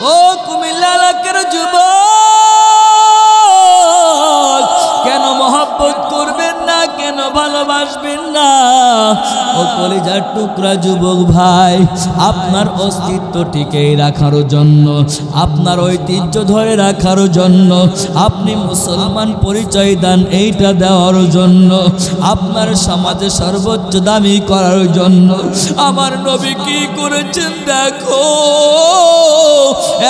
ও কুমিল্লা এলাকার যুবক, কেন মহব্বত করবেন না, কেন ভালোবাসবেন না? ও কলিজার টুকরা যুবক ভাই, আপনার অস্তিত্ব টিকিয়ে রাখার জন্য, আপনার ঐতিহ্য ধরে রাখার জন্য, আপনি মুসলমান পরিচয় দেন এইটা দেওয়ার জন্য, আপনার সমাজে সর্বোচ্চ দামি করার জন্য আমার নবী কি করেছেন দেখো।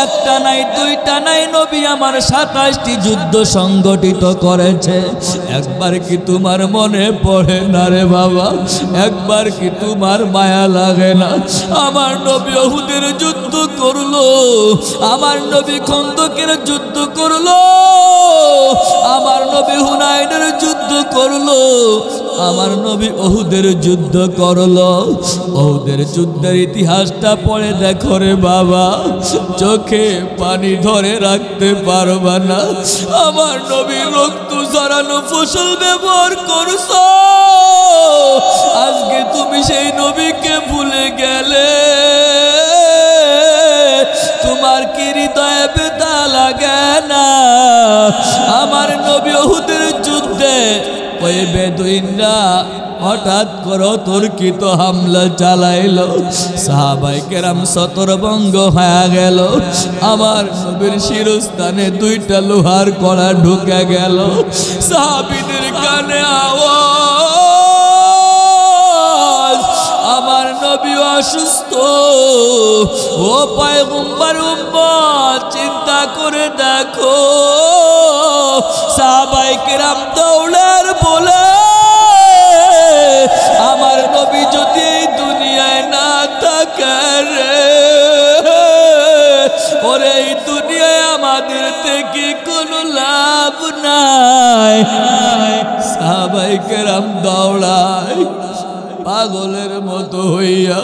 একটা নাই দুইটা নাই, নবী আমার 27টি যুদ্ধ সংগঠিত করেছে। একবার কি তোমার মনে পড়ে না রে বাবা? একবার কি তোমার মায়া লাগে না? আমার নবী উহুদের যুদ্ধ করলো, আমার নবী খন্দকের যুদ্ধ করলো, আমার নবী হুনাইনের যুদ্ধ করলো, আমার নবী উহুদের যুদ্ধ করলো। উহুদের যুদ্ধের ইতিহাসটা পড়ে দেখো রে বাবা, চোখে পানি ধরে রাখতে পারবা না। আমার নবী রক্ত ঝরানো ফসল ব্যবহার করছো, আজকে তুমি সেই নবীকে ভুলে গেলে। তোমার কি হৃদয়ে ব্যথা লাগে না? আমার নবী উহুদের যুদ্ধে ওই বেদুইনরা হঠাৎ করে তর্কিত হামলা চালাইলো, সাহাবায়ে কেরাম ছত্রভঙ্গ হয়ে গেল। আমার নবীর শিরস্থানে 2টা লোহার কড়া ঢুকে গেল। সাহাবীদের কানে আওয়াজ, আমার নবী অসুস্থ। ও পয়গম্বর উম্মত, চিন্তা করে দেখো, সাহাবায়ে কেরাম দৌড়ার বলে আমার নবী যদি এই দুনিয়ায় না থাকে রে, ওরে এই দুনিয়ায় আমাদের থেকে কোনো লাভ নাই। সাহাবায়ে কেরাম দৌড়ায় পাগলের মতো হইয়া।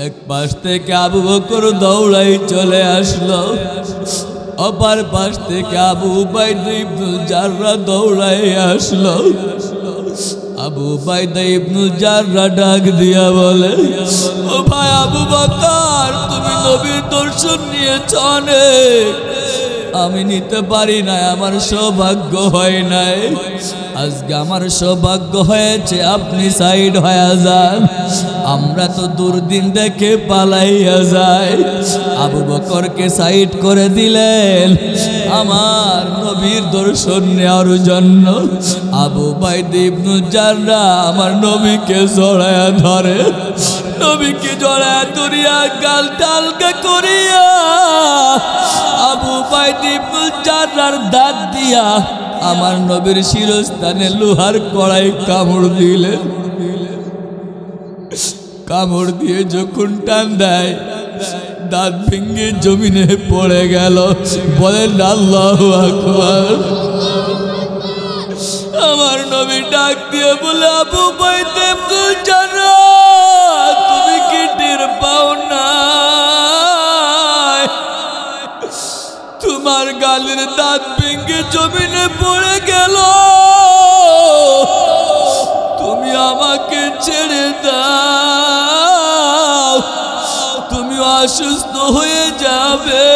এক পাশ থেকে আবু বকর দৌড়াই চলে আসলো, অপর পাশ থেকে আবু উবাইদা ইবনুল জাররাহ দৌড়াই আসলো। আবু উবাইদা ইবনুল জাররাহ ডাক দিয়া বলে, ও ভাই আবু বকর, তুমি নবীর দর্শন নিয়েছ অনেক, আমি নিতে পারি নাই, আমার সৌভাগ্য হয় নাই। আজকে আমার সৌভাগ্য হয়েছে, আপনি সাইড হয়ে যান, আমরা তো দুর্দিন দেখে পালাইয়া যাই। আবু বকরকে সাইড করে দিলেন আমার নবীর দর্শন নেওয়ার জন্য। আবু উবাইদা ইবনুল জাররাহ আমার নবীকে জড়ায়া ধরে, নবীকে জড়ায়া ধরিয়া গাল টালকা করিয়া আবু উবাইদা ইবনুল জাররাহর দাঁত দিয়া আমার নবীর শিরস্থানে লোহার কড়াই কামড় দিলেন। কামড় দিয়ে যখন টান দেয়, দাঁত ভেঙে জমিনে পড়ে গেল। বলেন আল্লাহু আকবার। আমার নবী ডাক দিয়ে বলে, আবু উবাইদা ইবনুল জাররাহ, তুমি কি টের পাও না তোমার গালের দাঁত ভেঙে জমিনে পড়ে গেল? তুমি আমাকে ছেড়ে দাও, তুমি অসুস্থ হয়ে যাবে।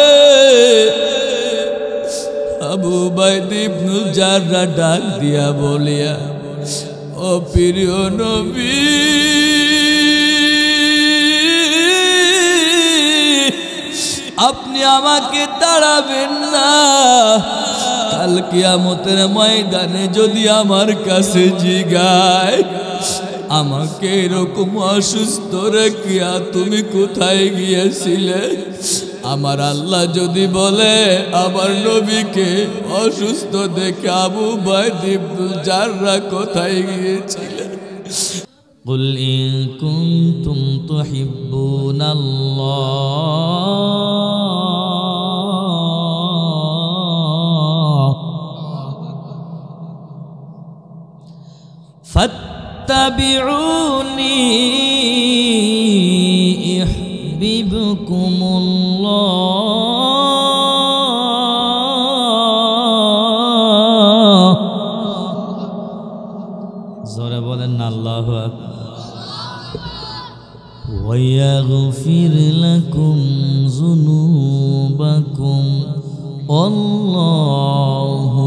আবু উবাইদা ইবনুল জাররাহ ডাক দিয়া বলিয়া, ও প্রিয় নবী, আপনি আমাকে তাড়াবেন না। কাল কিয়ামতের ময়দানে যদি আমার কাছে জিগায়, আমাকে এরকম অসুস্থ রেখিয়া তুমি কোথায় গিয়েছিলে, আমার আল্লাহ যদি বলে আমার নবীকে অসুস্থ দেখে আবু উবাইদা ইবনুল জাররাহ কোথায় গিয়েছিলেন, قل إن كنتم تحبون الله فاتبعوني يحببكم الله زورا بولن الله أكبر ويغفر لكم আল্লাহু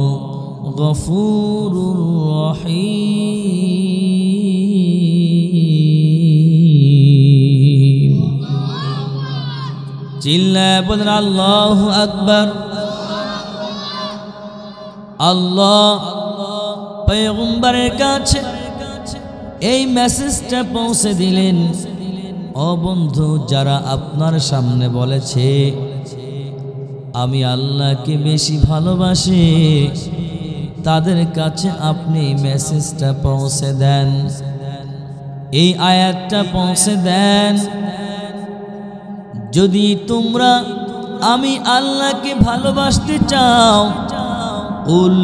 গফুরুর রহিম। চিল্লায় বলেন আল্লাহু আকবার। আল্লাহ পয়গম্বরের কাছে এই মেসেজটা পৌঁছে দিলেন। ও বন্ধু, যারা আপনার সামনে বলেছে আমি আল্লাহকে বেশি ভালোবাসি, তাদের কাছে আপনি মেসেজটা পৌঁছে দেন, এই আয়াতটা পৌঁছে দেন। যদি তোমরা আমি আল্লাহকে ভালোবাসতে চাও, কুল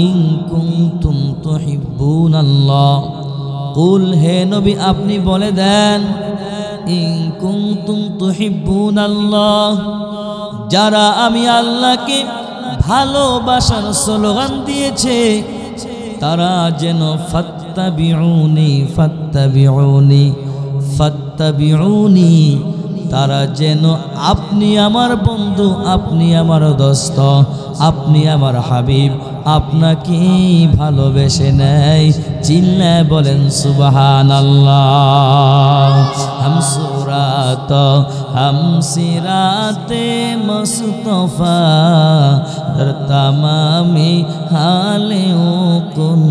ইন কুনতুম তুহিব্বুনাল্লাহ, কুল হে নবী আপনি বলে দেন, ইন কুনতুম তুহিব্বুনাল্লাহ, যারা আমি আল্লাহকে ভালোবাসার স্লোগান দিয়েছে তারা যেন ফাত্তাবিউনি ফাত্তাবিউনি ফাত্তাবিউনি, তারা যেন আপনি আমার বন্ধু, আপনি আমার দোস্ত, আপনি আমার হাবিব, আপনাকে ভালোবেসে নেয়। চিল্লায় বলেন সুবহানাল্লাহ। हम सिराते मुस्तफा दर तमामी हालियों कुन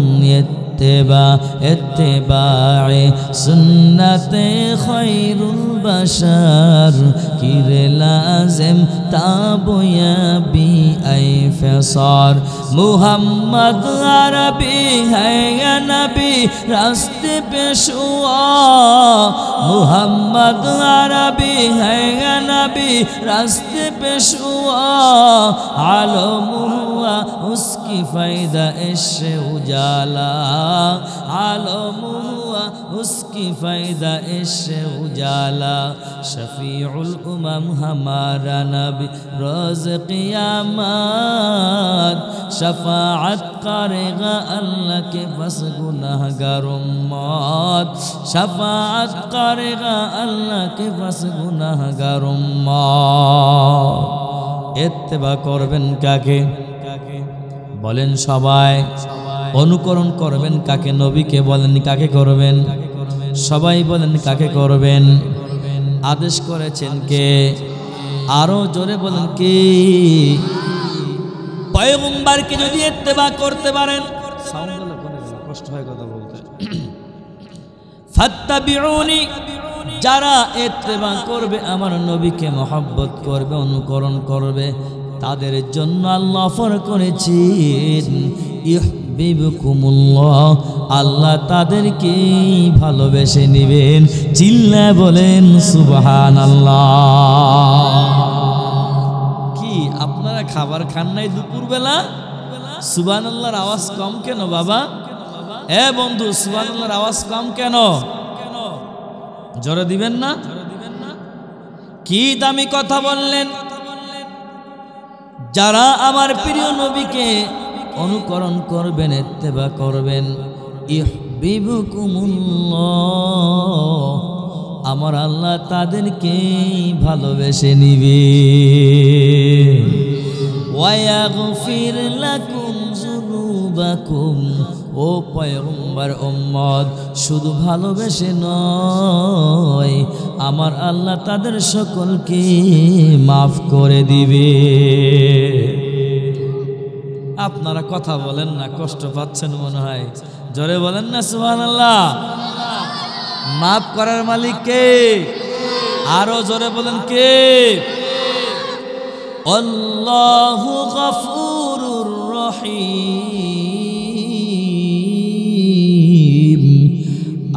इत्तिबाए सुन्नते खैरुल बशर किरे लाजिम ताबुया बी ऐ फसार। मुहम्मद अरबी है या नबी रास्ते पे शुआ, मुहम्मद अरबी है या नबी रास्ते पे शुआ, आलम हुआ उसकी फायदा इश्क़ उजाला, आलम हुआ उसकी फायदा इश्क़ उजाला। शफीउल उमम हमारा नबी रोज़ क़ियामत, शफाअत करेगा अल्लाह के बस गुनाहगार उम्मत, शफाअत करेगा अल्लाह के बस गुनाहगार उम्मत। इत्तिबा करবেন কাকে? বলেন সবাই। অনুকরণ করবেন কাকে? নবীকে বলেন কাকে করবেন? সবাই বলেন কাকে করবেন? আদেশ করেছেন কে? আরো জোরে বলেন কে? পয়গম্বরকে যদি ইত্তেবা করতে পারেন, সাউন্ড হলো কোনে কষ্ট হয় কথা বলতে। ফাত্তাবিউনি, যারা ইত্তেবা করবে আমার নবীকে মহব্বত করবে, অনুকরণ করবে, তাদের জন্য আল্লাহ অফার করেছেন ইউহিব্বুকুমুল্লাহ, আল্লাহ তাদেরকে ভালোবেসে নেবেন। চিল্লায় বলেন সুবহানাল্লাহ। কি আপনারা খাবার খান নাই দুপুরবেলা? সুবহানাল্লাহর আওয়াজ কম কেন বাবা? এ বন্ধু, সুবহানাল্লাহর আওয়াজ কম কেন? জোরে দিবেন না? কি দামি কথা বললেন। যারা আমার প্রিয় নবীকে অনুকরণ করবেন, ইত্তেবা করবেন, ইউহিব্বুকুমুল্লাহ, আমার আল্লাহ তাদেরকে ভালোবেসে নিবে। ওয়া ইয়াগফির লাকুম যুনুবাকুম, ও পয়গম্বর উম্মত, শুধু ভালোবেসে নয়, আমার আল্লাহ তাদের সকলকে মাফ করে দিবে। আপনারা কথা বলেন না, কষ্ট পাচ্ছেন মনে হয়, জোরে বলেন না সুবহানাল্লাহ। মাফ করার মালিক কে? আরো জোরে বলেন কে? আল্লাহু গফুরুর রহিম।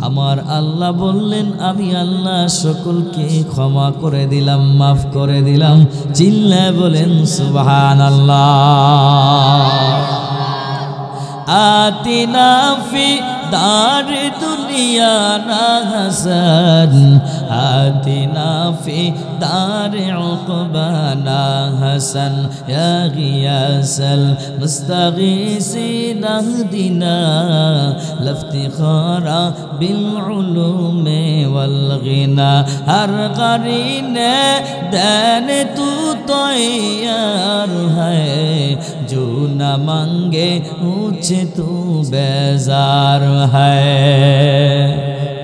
আমার আল্লাহ বললেন আমি আল্লাহ সকলকে ক্ষমা করে দিলাম, মাফ করে দিলাম। চিল্লায় বলেন সুবহানাল্লাহ। আতিনা ফি দার দুনিয়া না হাসান, آتنا في دار عقبانا حسن يا غياث المستغيثين اهدنا لافتخار بالعلوم والغنى ہر قرینے دین تو تیار ہے جو نہ مانگے مجھ تو بیزار ہے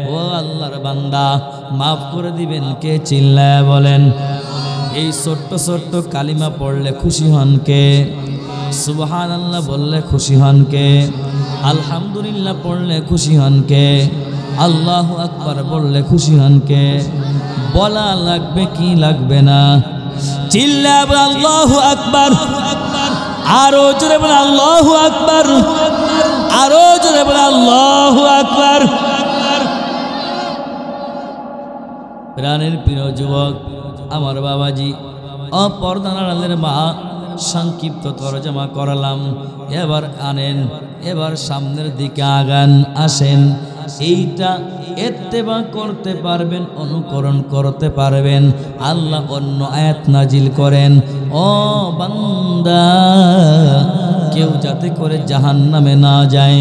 ও আল্লাহর বান্দা মাফ করে দিবেন কে চিল্লায় বলেন এই ছোট্ট ছোট্ট কালিমা পড়লে খুশি হন কে সুবহানাল্লাহ বললে খুশি হন কে আলহামদুলিল্লাহ পড়লে খুশি হন কে আল্লাহু আকবার বললে খুশি হন কে বলা লাগবে কি লাগবে না চিল্লাবে আল্লাহু আকবার আরো জোরে বলে আল্লাহু আকবার আরো জোরে বলে আল্লাহু আকবার প্রাণের প্রিয় যুবক আমার বাবাজি অপর্দার আড়ালের মা সংক্ষিপ্ত তরজমা করালাম এবার আনেন এবার সামনের দিকে আগান আসেন এইটা ইত্তেবা করতে পারবেন অনুকরণ করতে পারবেন আল্লাহ অন্য আয়াত নাজিল করেন ও বান্দা কেউ যাতে করে জাহান্নামে না যায়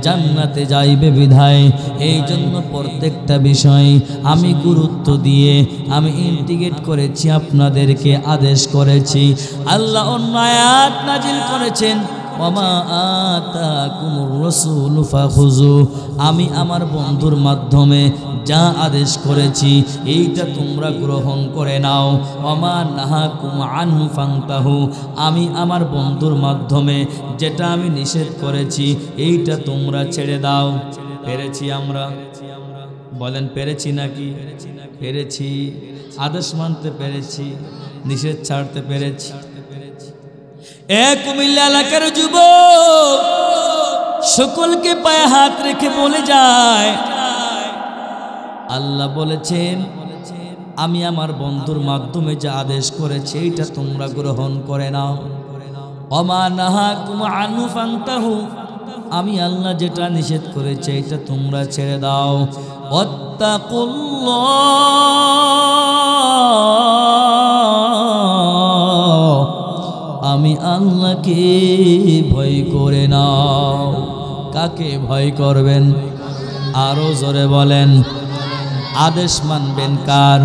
জান্নাতে যাইবে বিধায় এই জন্য প্রত্যেকটা বিষয় আমি গুরুত্ব দিয়ে আমি ইন্টিগ্রেট করেছি আপনাদেরকে আদেশ করেছি আল্লাহ অন্য আয়াত নাজিল করেছেন ওমা আতাকুমুর রাসূলু ফাখুযু আমি আমার বন্ধুর মাধ্যমে যা আদেশ করেছি এইটা তোমরা গ্রহণ করে নাও ওমা নাহাকুম আনহু ফান্তাহু আমি আমার বন্ধুর মাধ্যমে যেটা আমি নিষেধ করেছি এইটা তোমরা ছেড়ে দাও পেরেছি আমরা বলেন পেরেছি নাকি পেরেছি আদেশ মানতে পেরেছি নিষেধ ছাড়তে পেরেছি এক কুমিল্লা এলাকার যুবক সকলকে পায়ে হাত রেখে বলে যায় আল্লাহ বলেছেন আমি আমার বন্ধুর মাধ্যমে যা আদেশ করেছি এইটা তোমরা গ্রহণ করে নাও ওমা নাহাকুম আনহু ফান্তাহু আমি আল্লাহ যেটা নিষেধ করেছি এটা তোমরা ছেড়ে দাও ওয়াত্তাকুল্লাহ আমি আল্লাহকে ভয় করে নাও কাকে ভয় করবেন আরো জোরে বলেন আদেশ মানবেন কার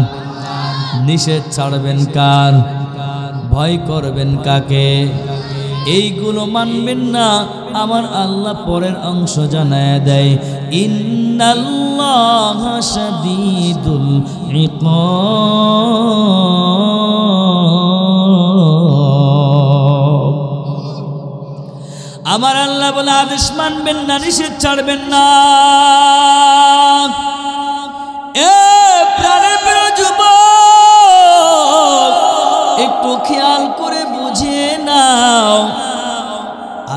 নিষেধ ছাড়বেন কার ভয় করবেন কাকে এইগুলো মানবেন না আমার আল্লাহ পরের অংশ জানায় দেয় ইন্নাল্লাহা শাদীদুল ইকাব আমার আল্লাহ বলে আদেশ মানবেন না নিষেধ ছাড়বেন না এ প্রাণের প্রিয় যুবক একটু খেয়াল করে বুঝিয়ে নাও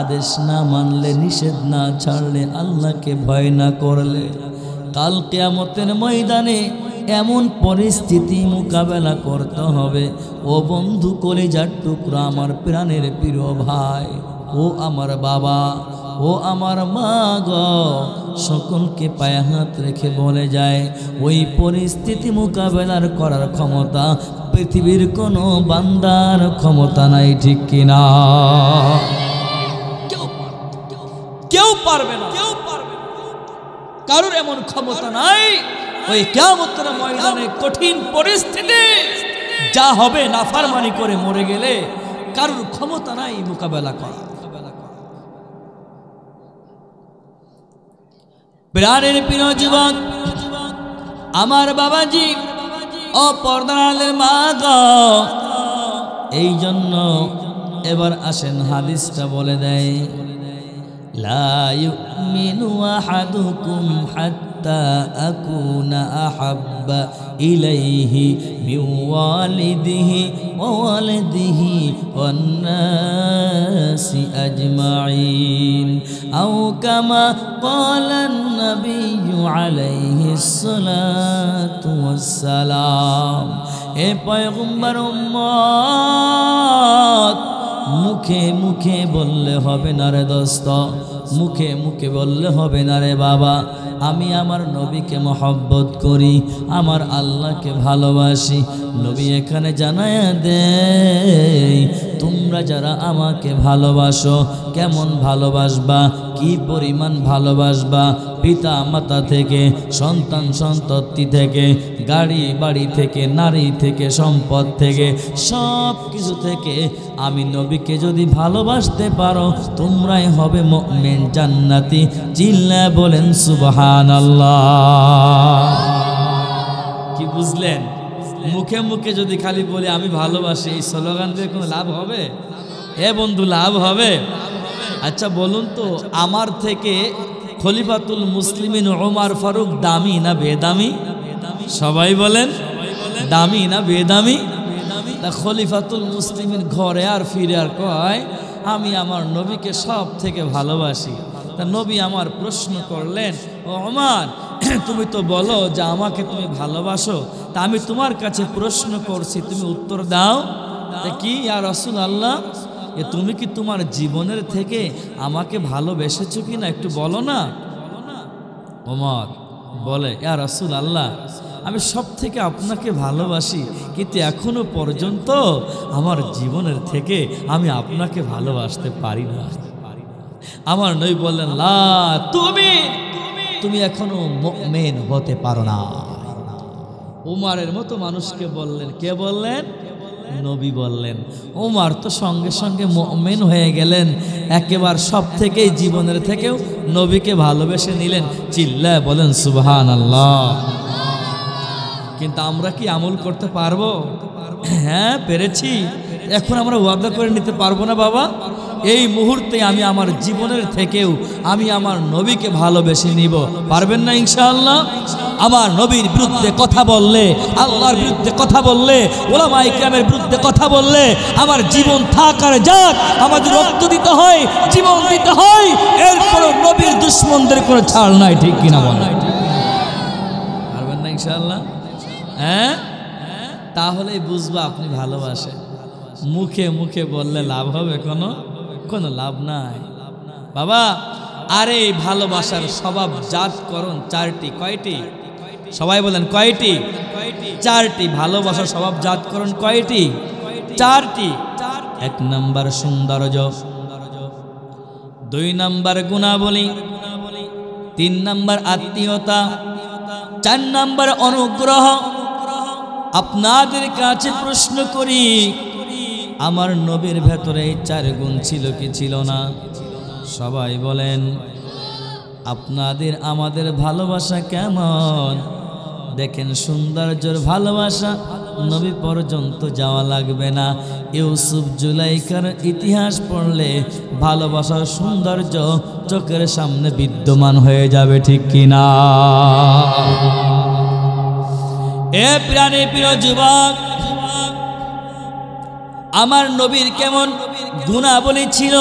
আদেশ না মানলে নিষেধ না ছাড়লে আল্লাহকে ভয় না করলে কাল কিয়ামতের ময়দানে এমন পরিস্থিতি মোকাবেলা করতে হবে ও বন্ধু কলিজার টুকরা আমার প্রাণের প্রিয় ভাই ও আমার বাবা ও আমার মা গো সকলকে পায়ে হাত রেখে বলে যায় ওই পরিস্থিতি মোকাবেলার করার ক্ষমতা পৃথিবীর কোনো বান্দার ক্ষমতা নাই ঠিক কিনা কেউ পারবে না কারোর এমন ক্ষমতা নাই ওই কিয়ামতের ময়দানে কঠিন পরিস্থিতি যা হবে নাফরমানি করে মরে গেলে কারোর ক্ষমতা নাই মোকাবেলা করা প্রাণের প্রিয় যুবক আমার বাবাজি ও পর্দার মা গো এই জন্য এবার আসেন হাদিসটা বলে দেয় লা ইউমিনু আহাদুকুম হাত্তা আকুনা আহাব্বা ইলাইহি মিন ওয়ালিদিহি ওয়া ওয়ালিদিহি ওয়ান নাসি আজমাইন আও কামা ক্বালান নাবিয়্যু আলাইহিস সালাতু ওয়াস সালাম এ পয়গম্বর উম্মত মুখে মুখে বললে হবে না রে দোস্ত মুখে মুখে বললে হবে না রে বাবা, আমি আমার নবীকে মহব্বত করি, আমার আল্লাহকে ভালোবাসি। নবী এখানে জানায়া দেয়, তোমরা যারা আমাকে ভালোবাসো, কেমন ভালোবাসবা, কি পরিমাণ ভালোবাসবা, পিতা মাতা থেকে, সন্তান সন্ততি থেকে, গাড়ি বাড়ি থেকে, নারী থেকে, সম্পদ থেকে, সব কিছু থেকে আমি নবীকে যদি ভালোবাসতে পারো, তোমরাই হবে মুমিন জান্নাতি। চিল্লায় বলেন সুবহানাল্লাহ। কি বুঝলেন? মুখে মুখে যদি খালি বলি আমি ভালোবাসি, এই স্লোগান দিয়ে কোনো লাভ হবে? এ বন্ধু, লাভ হবে? আচ্ছা বলুন তো, আমার থেকে খলিফাতুল মুসলিমিন ওমর ফারুক দামি না বেদামি? সবাই বলেন, দামি না বেদামি? তা খলিফাতুল মুসলিমিন ঘরে আর ফিরে আর কয় আমি আমার নবীকে সব থেকে ভালোবাসি। তা নবী আমার প্রশ্ন করলেন, ও ওমর, তুমি তো বলো যে আমাকে তুমি ভালোবাসো, তা আমি তোমার কাছে প্রশ্ন করছি, তুমি উত্তর দাও। তা কি ইয়া রাসূলুল্লাহ, তুমি কি তোমার জীবনের থেকে আমাকে ভালোবেসেছো কি না একটু বলো না। ওমর বলে, ইয়া রাসূলুল্লাহ, আমি সব থেকে আপনাকে ভালোবাসি, কিন্তু এখনো পর্যন্ত আমার জীবনের থেকে আমি আপনাকে ভালোবাসতে পারি না। আমার নবী বললেন, লা, তুমি এখনো মুমিন হতে পারো না। ওমরের মতো মানুষকে বললেন। কে বললেন? নবী বললেন। ওমর তো সঙ্গে সঙ্গে মুমিন হয়ে গেলেন, একেবারে সব থেকেই জীবনের থেকেও নবীকে ভালোবেসে নিলেন। চিল্লায় বলেন সুবহানাল্লাহ। কিন্তু আমরা কি আমল করতে পারবো? হ্যাঁ, পেরেছি। এখন আমরা ওয়াদা করে নিতে পারবো না বাবা, এই মুহূর্তে আমি আমার জীবনের থেকেও আমি আমার নবীকে ভালোবেসে নিব। পারবেন না ইনশাআল্লাহ? আমার নবীর বিরুদ্ধে কথা বললে, আল্লাহর বিরুদ্ধে কথা বললে, ওলামায়ে কেরামের বিরুদ্ধে কথা বললে আমার জীবন থাক আর যাক, আমাদের রক্ত দিতে হয়, জীবন দিতে হয়, এরপর নবীর দুশমনদের কোনো ছাড় নাই। ঠিক কিনা বলেন? পারবেন না ইনশাআল্লাহ? হ্যাঁ, তাহলেই বুঝবা আপনি ভালোবাসেন। মুখে মুখে বললে লাভ হবে? কোনো লাভ নাই বাবা। আরে ভালোবাসার স্বভাব জাতকরণ চারটি। কয়টি? সবাই বলেন কয়টি? চারটি। ভালোবাসার স্বভাব জাতকরণ কয়টি? চারটি। 1 নাম্বার সৌন্দর্য, 2 নাম্বার গুণাবলী, 3 নাম্বার আত্মীয়তা, 4 নাম্বার অনুগ্রহ। আপনাদের কাছে প্রশ্ন করি, আমার নবীর ভেতরে এই 4 গুণ ছিল কি ছিল না? সবাই বলেন। আপনাদের আমাদের ভালোবাসা কেমন? দেখেন, সৌন্দর্যের ভালোবাসা নবী পর্যন্ত যাওয়া লাগবে না। ইউসুফ জুলাইখার ইতিহাস পড়লে ভালোবাসার সৌন্দর্য চোখের সামনে বিদ্যমান হয়ে যাবে। ঠিক কিনা? এ প্রাণে প্রিয় যুবক, আমার নবীর কেমন গুণাবলী ছিল,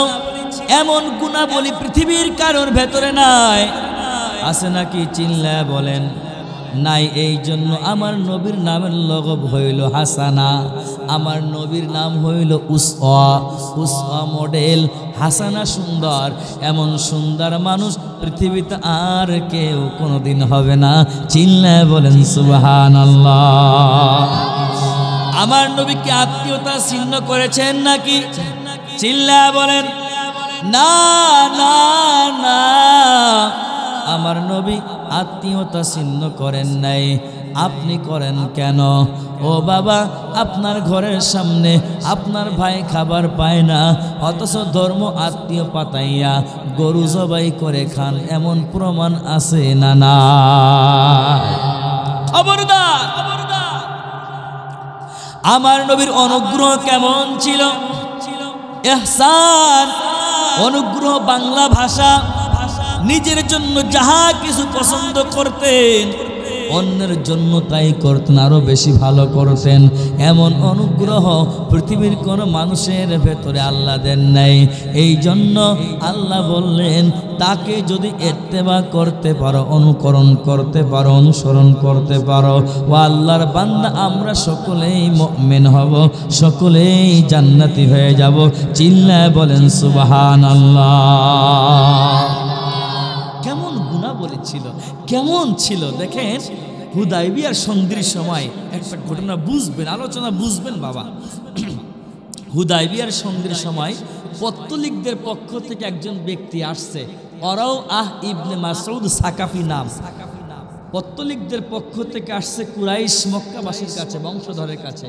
এমন গুণাবলী পৃথিবীর কারোর ভেতরে নাই। আছে নাকি? চিল্লায় বলেন নাই। এই জন্য আমার নবীর নামের লগব হইল হাসানা, আমার নবীর নাম হইল উসওয়া। উসওয়া মডেল, হাসানা সুন্দর। এমন সুন্দর মানুষ পৃথিবীতে আর কেউ কোনোদিন হবে না। চিল্লায় বলেন সুবহানাল্লাহ। আমার নবী কি আত্মীয়তা ছিন্ন করেছেন নাকি? চিল্লায় বলেন না না না, আমার নবী আত্মীয়তা ছিন্ন করেন নাই। আপনি করেন কেন? ও বাবা, আপনার ঘরের সামনে আপনার ভাই খাবার পায় না, অথচ ধর্ম আত্মীয় পাতাইয়া গরু জবাই করে খান, এমন প্রমাণ আছে না? না, খবরদার। আমার নবীর অনুগ্রহ কেমন ছিল? ইহসান, অনুগ্রহ বাংলা ভাষা। নিজের জন্য যাহা কিছু পছন্দ করতেন অন্যের জন্য তাই করতেন, আরো বেশি ভালো করতেন। এমন অনুগ্রহ পৃথিবীর কোনো মানুষের ভেতরে আল্লাহ দেন নাই। এই জন্য আল্লাহ বললেন, তাকে যদি ইত্তেবা করতে পারো, অনুকরণ করতে পারো, অনুসরণ করতে পারো, ও আল্লাহর বান্দা আমরা সকলেই মুমিন হব, সকলেই জান্নাতি হয়ে যাব। চিল্লায় বলেন সুবহানাল্লাহ। কেমন গুনাহ বলেছিল, কেমন ছিল দেখেন। হুদায়বিয়ার সন্ধির সময় একটা ঘটনা বুঝবেন, আলোচনা বুঝবেন বাবা। হুদায়বিয়ার সন্ধির সময় পত্তলিকদের পক্ষ থেকে একজন ব্যক্তি আসছে, ওরাও ইবনে মাসউদ সাকাফি নাম। পত্তলিকদের পক্ষ থেকে আসছে কুরাইশ মক্কাবাসীর কাছে, বংশধরের কাছে।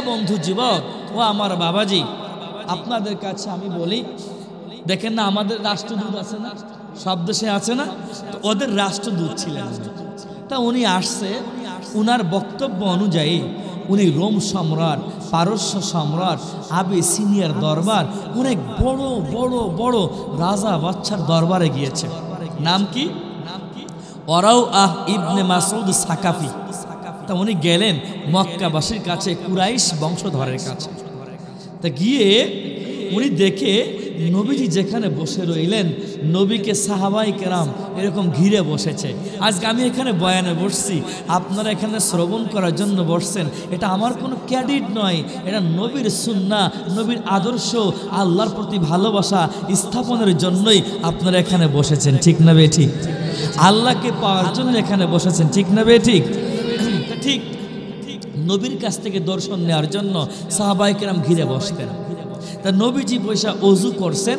বন্ধু যুবক ও আমার বাবাজি, আপনাদের কাছে আমি বলি, দেখেন না আমাদের রাষ্ট্রদূত আছে না, সব দেশে আছে না, তো ওদের রাষ্ট্রদূত ছিলেন। তা উনি আসছে, উনার বক্তব্য অনুযায়ী উনি রোম সম্রাট, পারস্য সম্রাট, আবিসিনিয়ার দরবার, অনেক বড় বড় বড় রাজা বাচ্চার দরবারে গিয়েছে। নাম কি? ওরাও ইবনে মাসউদ সাকাফি। তা উনি গেলেন মক্কাবাসীর কাছে, কুরাইশ বংশধরের কাছে। তা গিয়ে উনি দেখে নবীজি যেখানে বসে রইলেন, নবীকে সাহাবাই কেরাম এরকম ঘিরে বসেছে। আজকে আমি এখানে বয়ানে বসছি, আপনারা এখানে শ্রবণ করার জন্য বসছেন। এটা আমার কোনো ক্যাডিট নয়, এটা নবীর সুন্নাহ, নবীর আদর্শ, আল্লাহর প্রতি ভালোবাসা স্থাপনের জন্যই আপনারা এখানে বসেছেন, ঠিক না বে ঠিক? আল্লাহকে পাওয়ার জন্য এখানে বসেছেন, ঠিক না বে ঠিক? ঠিক নবীর কাছ থেকে দর্শন নেওয়ার জন্য সাহাবাই কেরাম ঘিরে বসতেন। তা নবীজি পয়সা অজু করছেন,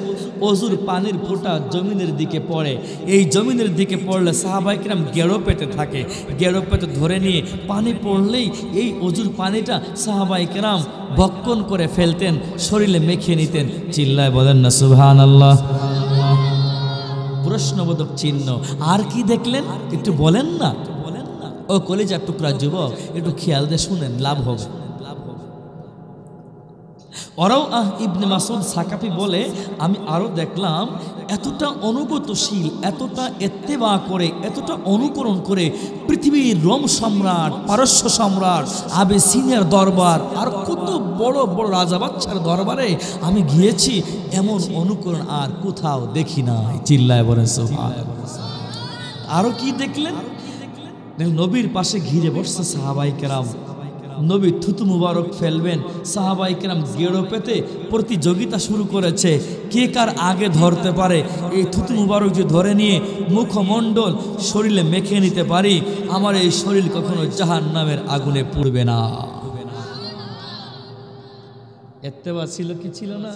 অজুর পানির ফোঁটা জমিনের দিকে পড়ে। এই জমিনের দিকে পড়লে সাহাবাই কেরাম গেড়ো পেতে থাকে, গেড়ো পেতে ধরে নিয়ে পানি পড়লেই এই অজুর পানিটা সাহাবাই কেরাম ভক্ষণ করে ফেলতেন, শরীরে মেখে নিতেন। চিল্লায় বলেন না সুবহানাল্লাহ। প্রশ্নবোধক চিহ্ন। আর কি দেখলেন একটু বলেন না? ও কলিজার টুকরা যুবক, একটু খেয়াল দিয়ে শুনেন, লাভ হবে। ওরাও ইবনে মাসউদ সাকাফি বলে, আমি আরো দেখলাম এতটা অনুগতশীল, এতটা ইত্তেবা করে, এতটা অনুকরণ করে পৃথিবীর রোম সম্রাট, পারস্য সম্রাট, আবিসিনিয়ার দরবার, আর কত বড় বড় রাজা বাচ্চার দরবারে আমি গিয়েছি, এমন অনুকরণ আর কোথাও দেখি নাই। চিল্লায় বলেন সুবহানাল্লাহ। আরো কি দেখলেন? নবীর পাশে ঘিরে বসছে সাহাবাই কেরাম। নবী থুতু মুবারক ফেলবেন, সাহাবাই কেরাম গেড়ো পেতে প্রতিযোগিতা শুরু করেছে, কে কার আগে ধরতে পারে। এই থুতু মুবারক যে ধরে নিয়ে মুখমণ্ডল শরীরে মেখে নিতে পারি, আমার এই শরীর কখনো জাহান্নামের আগুনে পুড়বে না। ইত্তেবা ছিল কি ছিল না?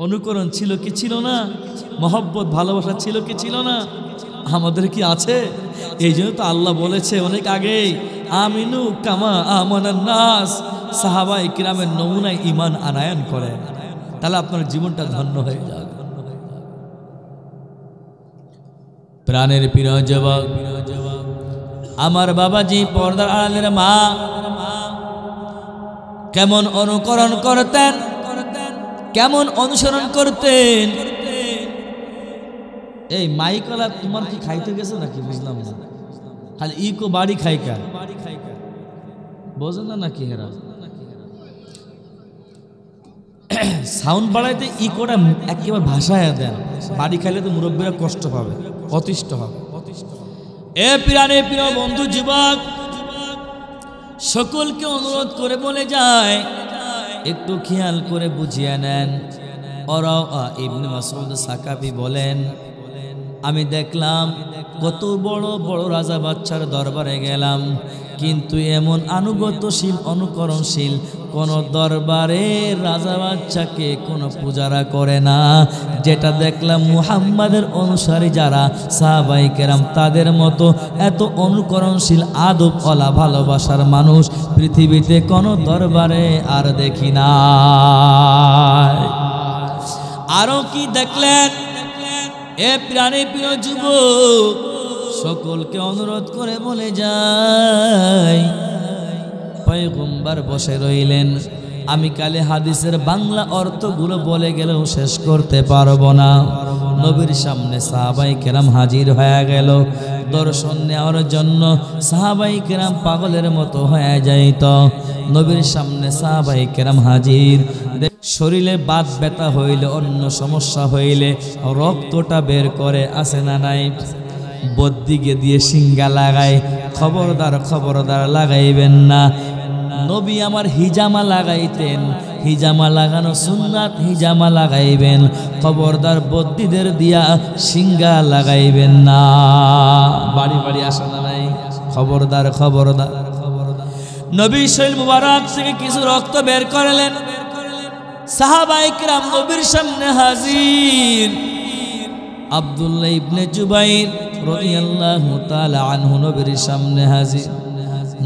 অনুকরণ ছিল কি ছিল না? মহব্বত ভালোবাসা ছিল কি ছিল না? আমাদের কি আছে? এই জন্য তো আল্লাহ বলেছে অনেক আগেই, আমিনু কামা আমানান নাস। সাহাবায়ে কিরামের নমুনায় ঈমান আনায়ন করে, তাহলে আপনার জীবনটা ধন্য হয়ে যাবে। প্রাণের প্রিয় যুবক, আমার বাবাজি, পর্দার আড়ালের মা, কেমন অনুকরণ করতেন, কেমন অনুসরণ করতেন। এই মাইকলা তোমার কি খাইতে গেছে নাকি বুঝলাম না, খালি ইকো বাড়ি খাইকা বোঝেন না নাকি? হেরা সাউন্ড বাড়াইতে ইকোটা একেবারে ভাষায় দেন, বাড়ি খাইলে তো মুরব্বীরা কষ্ট পাবে, অতিষ্ঠ হবে। প্রাণে প্রিয় বন্ধু যুবক, সকলকে অনুরোধ করে বলে যায়, একটু খেয়াল করে বুঝিয়ে নেন। ওরাও ইবনে মাসউদ সাকাফি বলেন, আমি দেখলাম কত বড় বড় রাজা বাচ্চার দরবারে গেলাম, কিন্তু এমন আনুগত্যশীল, অনুকরণশীল কোন দরবারে রাজা বাচ্চাকে কোনো পূজারা করে না। যেটা দেখলাম মুহাম্মাদের অনুসারী যারা সাহাবাই কেরাম, তাদের মতো এত অনুকরণশীল, আদব ওয়ালা, ভালোবাসার মানুষ পৃথিবীতে কোনো দরবারে আর দেখি না। আরো কি দেখলেন? প্রাণে প্রিয় যুবক, সকলকে অনুরোধ করে বলে যায়, পয়গম্বর বসে রইলেন। আমি কালে হাদিসের বাংলা অর্থগুলো বলে গেলেও শেষ করতে পারবো না। নবীর সামনে সাহাবায়ে কেরাম হাজির হয়ে গেল। দর্শন নেওয়ার জন্য সাহাবাই কেরাম পাগলের মতো হয়ে যাইত। নবীর সামনে সাহাবাই কেরাম হাজির। শরীরে বাত ব্যথা হইলে, অন্য সমস্যা হইলে রক্তটা বের করে, আসে না নাই? বদ্দিকে দিয়ে সিঙ্গা লাগায়। খবরদার খবরদার লাগাইবেন না। নবী আমার হিজামা লাগাইতেন, হিজামা লাগানো সুন্নাত, হিজামা লাগাইবেন। খবরদার বদ্দিদের দিয়া সিঙ্গা লাগাইবেন না। বাড়ি বাড়ি আসে না নাই? খবরদার খবরদার। নবী শরীর মুবারক থেকে কিছু রক্ত বের করলেন। সাহাবায়ে কেরাম নবীর সামনে হাজির। আব্দুল্লাহ ইবনে জুবাইর রাদিয়াল্লাহু তাআলা আনহু নবীর সামনে হাজির।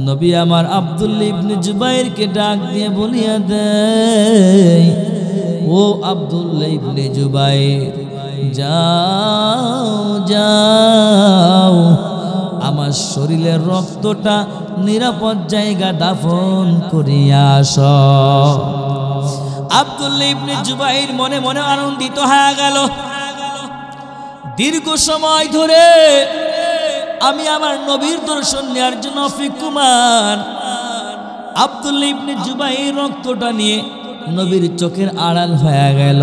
নবী আমার আব্দুল্লাহ ইবনে জুবাইরকে ডাক দিয়ে বলিয়া দেয়, ও আব্দুল্লাহ ইবনে জুবাইর, যাও যাও, আমার শরীরের রক্তটা নিরাপদ জায়গা দাফন করিয়া আস। আব্দুল্লাহ ইবনে জুবাইর মনে মনে আনন্দিত হয়ে গেল। দীর্ঘ সময় ধরে আমি আমার নবীর দর্শন নেওয়ার জন্য অপেক্ষমান। আব্দুল্লাহ ইবনে জুবাইর রক্তটা নিয়ে নবীর চোখের আড়াল হয়ে গেল।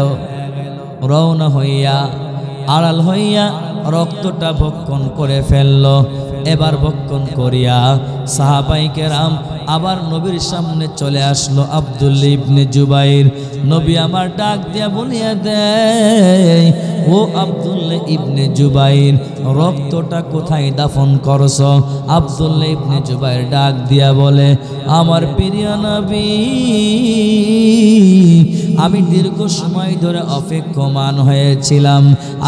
রওনা হইয়া আড়াল হইয়া রক্তটা ভক্ষণ করে ফেলল। এবার ভক্ষণ করিয়া সাহাবায়ে কেরাম আবার নবীর সামনে চলে আসলো। আব্দুল্লাহ ইবনে জুবাইর নবী আমার ডাক দিয়া বলিয়া দেয়, ও আব্দুল্লাহ ইবনে জুবাইর, রক্তটা কোথায় দাফন করছ? আব্দুল্লাহ ইবনে জুবাইর ডাক দিয়া বলে, আমার প্রিয় নবী, আমি দীর্ঘ সময় ধরে অপেক্ষমান হয়েছিলাম।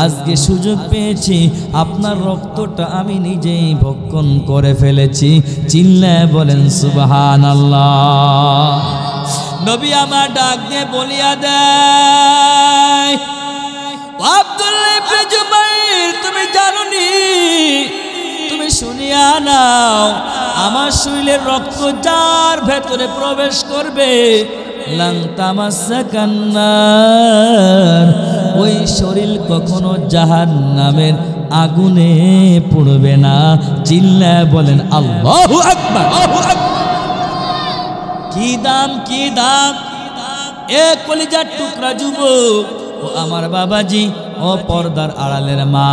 আজকে সুযোগ পেয়েছি, আপনার রক্তটা আমি নিজেই ভক্ষণ করে ফেলেছি। চিল্লায় বলেন সুবহানাল্লাহ। নবী আমার ডাক দিয়ে বলিয়া দেয়, আব্দুল্লাহ ইবনে জুবাইর, তুমি জানোনি, তুমি শুনিয়া নাও, আমার শরীরের রক্ত যার ভেতরে প্রবেশ করবে, লাং তামাসসাকান নার, ওই শরীর কখনো জাহান্নামের আগুনে পুড়বে না। চিল্লায় বলেন আল্লাহু আকবার। কি দাম, কি দাম! এ কলিজার টুকরা যুবক, ও আমার বাবাজি, ও পর্দার আড়ালের মা,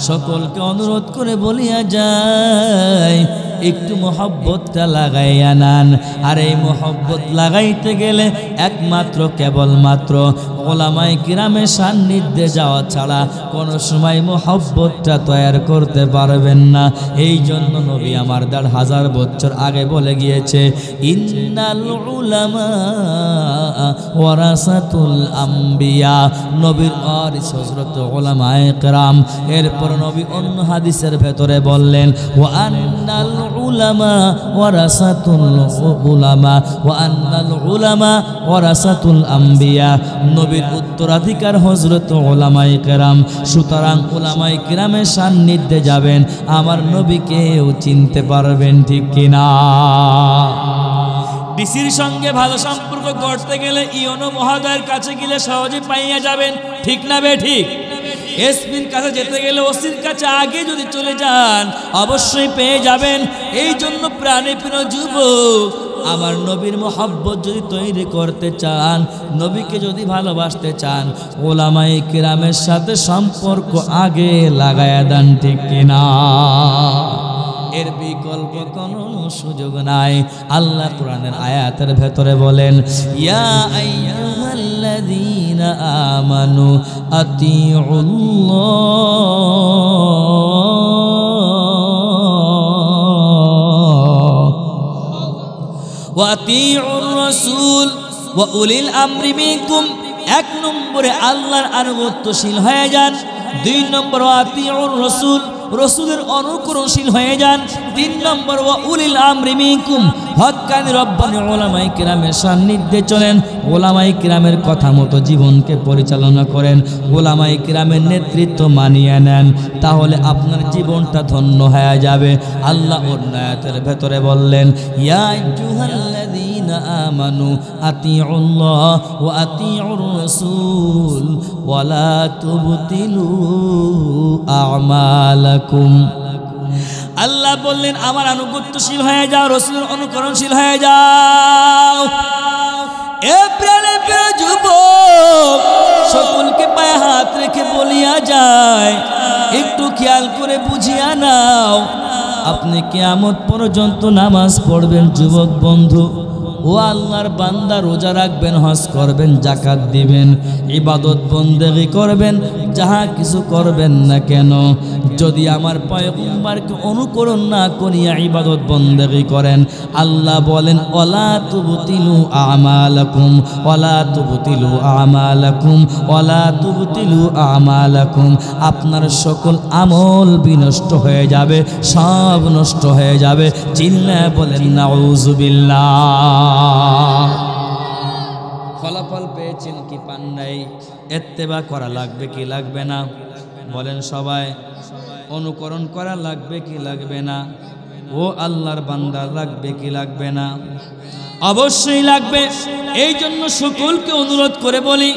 সকলকে অনুরোধ করে বলিয়া যায়, একটু মহব্বতটা লাগাইয়া নান। আর এই মহব্বত লাগাইতে গেলে একমাত্র কেবলমাত্র ওলামায়ে কিরামের সান্নিধ্যে যাওয়া ছাড়া কোনো সময় মহব্বতটা তৈরি করতে পারবেন না। এই জন্য নবী আমার ১,৫০০ বছর আগে বলে গিয়েছে, ইন্নাল উলামা ওয়ারাসাতুল আম্বিয়া, নবীর ওয়ারিস হযরত উলামায়ে কিরাম। এরপর নবী অন্য হাদিসের ভেতরে বললেন, ওয়া আন্নাল উলামা ওয়ারাসাতুল উলামা ওয়া আন্নাল উলামা ওয়ারাসাতুল আম্বিয়া, নবীর উত্তরাধিকার হযরত উলামায়ে কেরাম। সুতরাং উলামায়ে কেরামের সান্নিধ্যে যাবেন, আমার নবীকেও চিনতে পারবেন, ঠিক কিনা? ডিসির সঙ্গে ভালো সম্পর্ক করতে গেলে ইওনো মহোদয়ের কাছে গেলে সহজে পাইয়া যাবেন, ঠিক না বে ঠিক? এসপির কাছে যেতে গেলে ওসির কাছে আগে যদি চলে যান অবশ্যই পেয়ে যাবেন। এই জন্য প্রাণে প্রিয় যুবক, আমার নবীর মহব্বত যদি তৈরি করতে চান, নবীকে যদি ভালোবাসতে চান, ওলামায়ে কিরামের সাথে সম্পর্ক আগে লাগায়া দেন, ঠিক কিনা? এর বিকল্প কোনো সুযোগ নাই। আল্লাহ কোরআনের আয়াতের ভেতরে বলেন, ইয়া আইয়ুহাল্লাযীনা আমানু আতিউল্লাহ ওয়া আতিউর রাসূল ওয়া উলিল আমরি মিনকুম। ১ নম্বরে আল্লাহর আনুগত্যশীল হয়ে যান। ২ নম্বর ওয়া আতিউর রাসূল, রসুলের অনুকরণশীল হয়ে যান। ৩ নম্বর ওয়া উলিল আমরি মিনকুম, হক্কানি রব্বানি উলামায়ে কিরামের সান্নিধ্যে চলেন, উলামায়ে কিরামের কথা মতো জীবনকে পরিচালনা করেন, উলামায়ে কিরামের নেতৃত্ব মানিয়ে নেন, তাহলে আপনার জীবনটা ধন্য হয়ে যাবে। আল্লাহ অন্য আয়াতের ভেতরে বললেন, ইয়া আইয়ুহাল্লাযীনা আমানু আতিউল্লাহ ওয়া আতিউর রাসূল ওয়া লা তুবতিলু আমালাকুম। আল্লাহ বললেন আমার আনুগত্যশীল হয়ে যাও, রাসূলের অনুকরণশীল হয়ে যাও। এ প্রাণে প্রিয় যুবক, সকলকে পায়ে হাত রেখে বলিয়া যায়, একটু খেয়াল করে বুঝিয়া নাও। আপনি কিয়ামত পর্যন্ত নামাজ পড়বেন যুবক বন্ধু, ও আল্লাহর বান্দা, রোজা রাখবেন, হজ করবেন, যাকাত দিবেন, ইবাদত বন্দেগি করবেন, যাহা কিছু করবেন না কেন, যদি আমার পয়গম্বরকে অনুকরণ না করিয়া ইবাদত বন্দেগি করেন, আল্লাহ বলেন ওয়ালা তুবতিলু আমালাকুম ওয়ালা তুবতিলু আমালাকুম ওয়ালা তুবতিলু আমালাকুম, আপনার সকল আমল বিনষ্ট হয়ে যাবে, সব নষ্ট হয়ে যাবে। চিল্লায়ে বলেন নাউযুবিল্লাহ। ফলাফল পেয়েছেন কি পান নাই? ইত্তেবা করা লাগবে কি লাগবে না? বলেন সবাই। অনুকরণ করা লাগবে কি লাগবে না? ও আল্লাহর বান্দা, লাগবে কি লাগবে না? অবশ্যই লাগবে। এই জন্য সকলকে অনুরোধ করে বলি,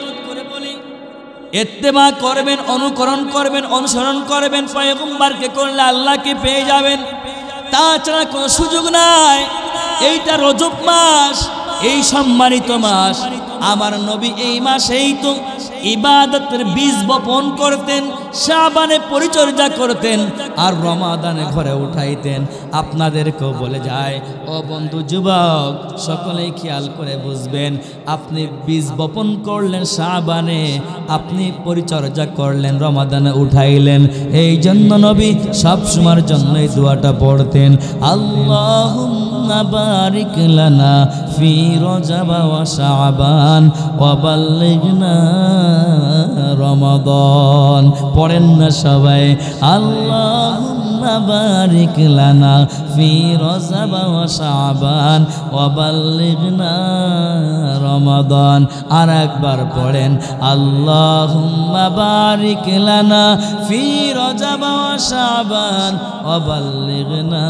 ইত্তেবা করবেন, অনুকরণ করবেন, অনুসরণ করবেন। পয়গম্বরকে করলে আল্লাহকে পেয়ে যাবেন, তাছাড়া কোনো সুযোগ নাই। এইটা রজব মাস, এই সম্মানিত মাস। আমার নবী এই মাসেই তো ইবাদতের বীজ বপন করতেন, শাবানে পরিচর্যা করতেন, আর রমাদানে ঘরে উঠাইতেন। আপনাদেরকেও বলে যায়, ও বন্ধু যুবক, সকলেই খেয়াল করে বুঝবেন, আপনি বীজ বপন করলেন শাবানে, আপনি পরিচর্যা করলেন, রমাদানে উঠাইলেন। এই জন্য নবী সবসময়ের জন্য এই দোয়াটা পড়তেন, আল্লাহুম্মা বারিক লানা ফি রজব ওয়া শাবান ওয়া বাল্লিগনা রমাদান। পড়েন না সবাই, আল্লাহুম্মা বারিক লানা ফি রজব ওয়া শাবান ওয়া বাল্লিগনা রমাদান। আর একবার পড়েন, আল্লাহুম্মা বারিক লানা ফি রজব ওয়া শাবান ওয়া বাল্লিগনা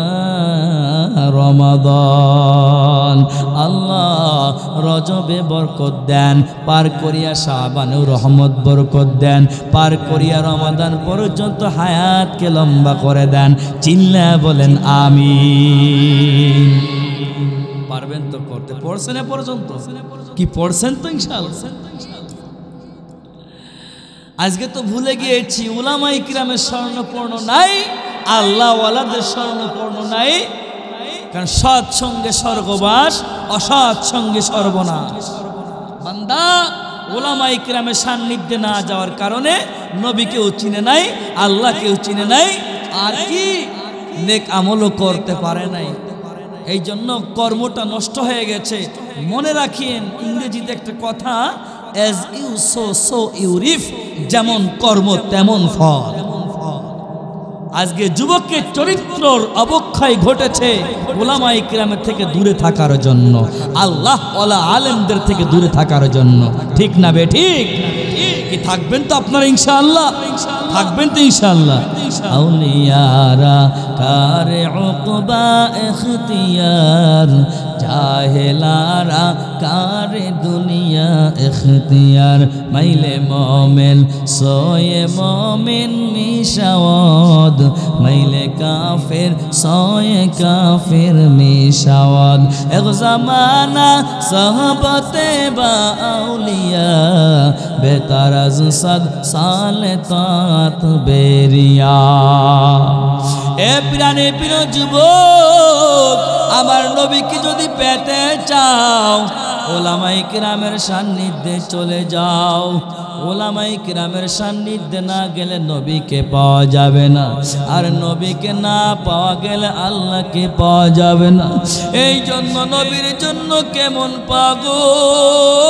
রমাদান। আল্লাহ রজবে বরকত দেন, পার করিয়া শাবানেও রহমত বরকত দেন, পার করিয়া রমাদান পর্যন্ত হায়াতকে লম্বা করে দেন। চিল্লায়া বলেন আমিন। পারবেন তো করতে? পড়ছেন এ পর্যন্ত? কি পড়ছেন তো ইনশাআল্লাহ? আজকে তো ভুলে গিয়েছি, উলামায়ে কিরামের স্বর্ণপর্ণ নাই, আল্লাহ ওয়ালাদের স্বর্ণপর্ণ নাই। কারণ সৎ সঙ্গে স্বর্গবাস, অসৎ সঙ্গে সর্বনাশ। বান্দা উলামায়ে কিরামের সান্নিধ্যে না যাওয়ার কারণে নবীকেও চিনে নাই, আল্লাহকেও চিনে নাই, আর কি নেক আমলও করতে পারে নাই। এই জন্য কর্মটা নষ্ট হয়ে গেছে। মনে রাখিয়েন, ইংরেজিতে একটা কথা, as you sow so you reap, যেমন কর্ম তেমন ফল। আজকে যুবকের চরিত্রর অবক্ষয় ঘটেছে উলামায়ে কিরামের থেকে দূরে থাকার জন্য, আল্লাহ ওয়ালা আলেমদের থেকে দূরে থাকার জন্য। ঠিক না বে ঠিক? কি থাকবেন তো আপনারা ইনশাআল্লাহ? থাকবেন তো ইনশাআল্লাহ? আউলিয়ারা কারে উকবা ইখতিয়ার, জাহেলারা কারে দুনিয়া ইখতিয়ার। মাইলে মোমেন সোয়ে মোমেন মিশাওয়াদ, মাইলে কাফের সোয়ে কাফের মিশাওয়াদ। এক জামানা সাহাবতে বা আউলিয়া, বেতারাজ সাদ সালে তাত বেরিয়া। এ প্রাণে প্রিয় যুবক, আমার নবীকে যদি পেতে চাও, উলামায়ে কিরামের সান্নিধ্যে চলে যাও। উলামায়ে কিরামের সান্নিধ্যে না গেলে নবীকে পাওয়া যাবে না, আর নবীকে না পাওয়া গেলে আল্লাহকে পাওয়া যাবে না। এই জন্য নবীর জন্য কেমন পাগল,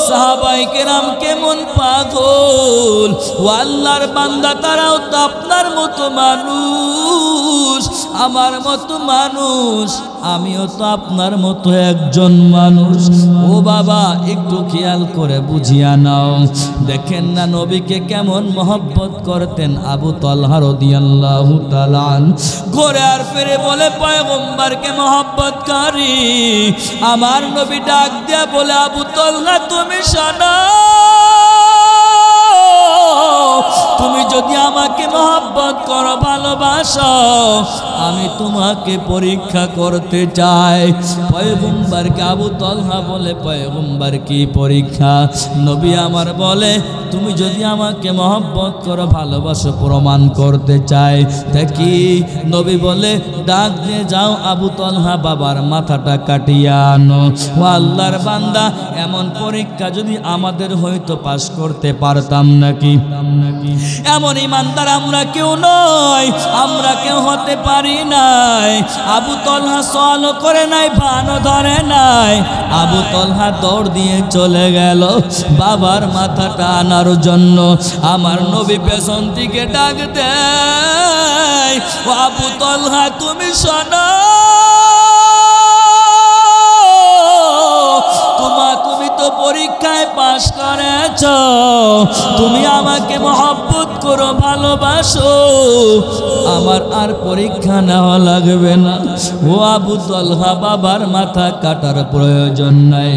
সাহাবায়ে কেরাম কেমন পাগল। ও আল্লাহর বান্দা, তারাও তো আপনার মতো মানুষ, আমার মতো মানুষ, আমিও তো আপনার মতো একজন মানুষ। ও বাবা, একটু খেয়াল করে বুঝিয়া নাও। দেখেন না নবীকে কেমন মহব্বত করতেন আবু তালহা রাদিয়াল্লাহু তাআলা আনহু। ঘরে আর ফিরে বলে, পয়গম্বরকে মহব্বত করি। আমার নবী ডাক দিয়া বলে, আবু তালহা তুমি শোনো, তুমি যদি আমাকে আমাকে মহব্বত করো, ভালোবাসো, আমি তোমাকে পরীক্ষা করতে চাই। পয়গম্বরকে আবু তলহা বলে, পয়গম্বর কি পরীক্ষা? নবী আমার বলে, তুমি যদি আমাকে মহব্বত করো, ভালোবাসো, প্রমাণ করতে চাই। দেখি নবী বলে, ডাক দিয়ে যাও আবু তলহা, বাবার মাথাটা কাটিয়া আনো। ও আল্লাহর বান্দা, এমন পরীক্ষা যদি আমাদের হয়তো পাশ করতে পারতাম নাকি? এমন ইমানদার আমরা কেউ নয়, আমরা কেউ হতে পারি নাই। আবু তলহা সওয়ালও করে নাই, ভানও ধরে নাই। আবু তলহা দৌড় দিয়ে চলে গেল বাবার মাথাটা আনার জন্য। আমার নবী পেছন থেকে ডাক দেয়, ও আবু তলহা তুমি শোনো, তুমি তো পরীক্ষায় পাশ করেছ, তুমি আমাকে মহব্বত করো, ভালোবাসো, আমার আর পরীক্ষা নেওয়া লাগবে না। ও আবু তলহা, বাবার মাথা কাটার প্রয়োজন নাই।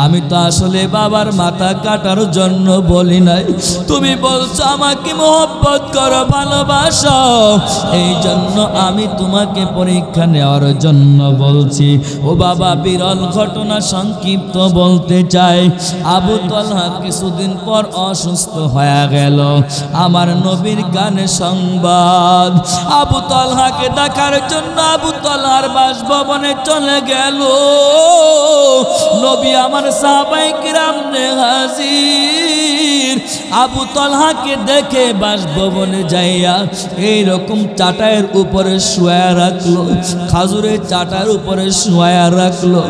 আমি তো আসলে বাবার মাথা কাটার জন্য বলি নাই, তুমি বলছো আমাকে মহব্বত করো, ভালোবাসো, এই জন্য আমি তোমাকে পরীক্ষা নেওয়ার জন্য বলছি। ও বাবা, বিরল ঘটনা সংক্ষিপ্ত বলতে চাই। আবু তলহা কিছুদিন পর অসুস্থ হয়ে গেল। আমার নবীর কানে সংবাদ, আবু তলহাকে দেখার জন্য আবু তলহার বাসভবনে চলে গেল। নবী আমার সাহাবায়ে কিরাম হাজির। আবু তলহাকে দেখে বাসভবনে যাইয়া এইরকম চাটাইয়ের উপরে শুয়ে রাখলো, খাজুরের চাটার উপরে শুয়ে রাখলো।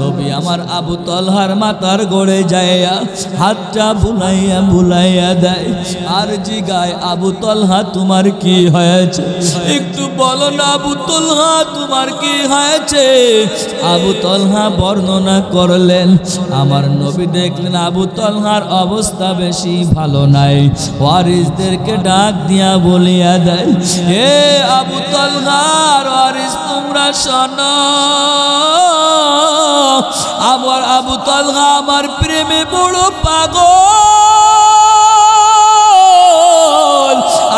নবী আমার আবু তলহার মাথার গড়ে যাইয়া হাতটা বুলাইয়া বুলাইয়া দেয়, আর জিগায়, আবু তলহা তোমার কি হয়েছে? একটু বলো না আবু তলহা, তোমার কি হয়েছে? আবু তলহা বর্ণনা করলেন। আমার নবী দেখলেন আবু তলহার অবস্থা বেশি ভালো নাই। ওয়ারিসদেরকে ডাক দিয়া বলিয়া দেয়, হে আবু তলহার ওয়ারিস, তোমরা শোনো, আমার আবু তলহা আমার প্রেমে বড় পাগল,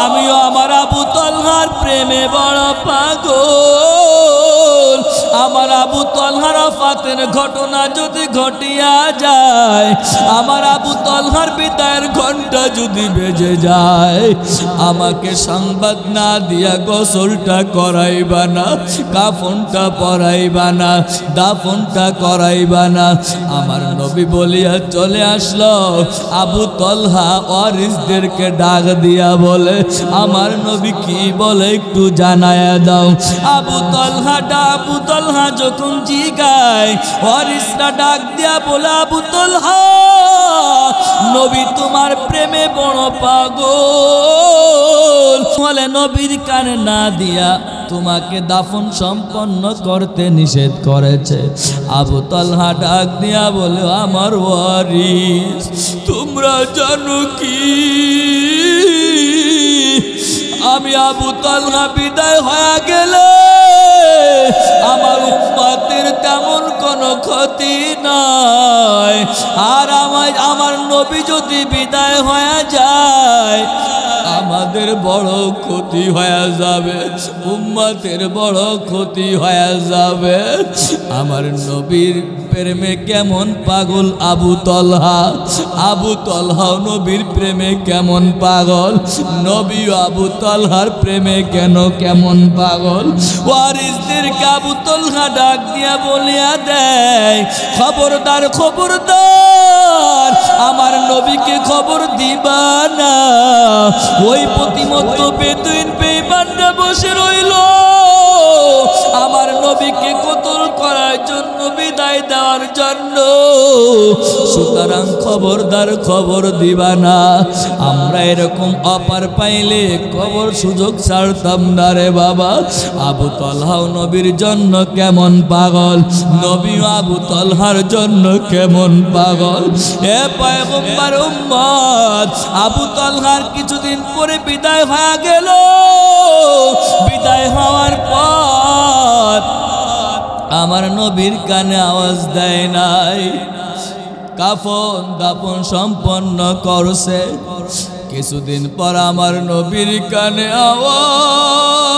আমিও আমার আবু তলহার প্রেমে বড় পাগল। আমার আবু তলহার ওফাতের ঘটনা যদি ঘটিয়া যায়, আমার আবু তলহার বিদায়ের ঘন্টা যদি বেজে যায়, আমাকে সংবাদ না দিয়া গোসলটা করাইবা না, কাফনটা পরাইবা না, দাফনটা করাইবা না। আমার নবী বলিয়া চলে আসলো। আবু তলহা ওয়ারিসদেরকে ডাক দিয়া বলে, আমার নবী কি বলে একটু জানায়া দাও। আবু তলহা যখন জিগায়, ওয়ারিসরা ডাক দিয়া বলে, আবু তলহা, নবী তোমার প্রেমে বড় পাগল, বলে নবীর কানে না দিয়া তোমাকে দাফন সম্পন্ন করতে নিষেধ করেছে। আবু তলহা ডাক দিয়া বলে, আমার ওয়ারিস, তোমরা জানো কি, আমি আবু তলহা বিদায় হয়ে গেলে আমার উম্মতের তেমন কোনো ক্ষতি নাই, আর আমার নবী যদি বিদায় হয়ে যায়, আমাদের বড় ক্ষতি হয়ে যাবে, উম্মতের বড় ক্ষতি হয়ে যাবে। আমার নবীর প্রেমে কেমন পাগল আবু তলহা, আবু তলহাও নবীর প্রেমে কেমন পাগল, নবী আবু তলহার প্রেমে কেমন পাগল। ওয়ারিসদেরকে আবু তলহা ডাক দিয়া বলিয়া দেয়, খবরদার খবরদার, আমার নবীকে খবর দিবা না। ওই প্রতিমত্ত বেদুইন বেঈমানরা বসে রইল আমার নবীকে কতল করার জন্য, বিদায় দেওয়ার জন্য। সুতরাং খবরদার, খবর দিবা না। আমরা এরকম অপার পাইলে খবর সুযোগ ছাড়তাম না রে বাবা। আবু তলহাও নবীর জন্য কেমন পাগল, নবীও আবু তলহার জন্য কেমন পাগল। এ পয়গম্বর উম্মত, আবু তলহার কিছুদিন পরে বিদায় হয়ে গেল। বিদায় হওয়ার পর আমার নবীর কানে আওয়াজ দেয় নাই, কাফন দাফন সম্পন্ন করছে, কিছুদিন পর আমার নবীর কানে আওয়াজ,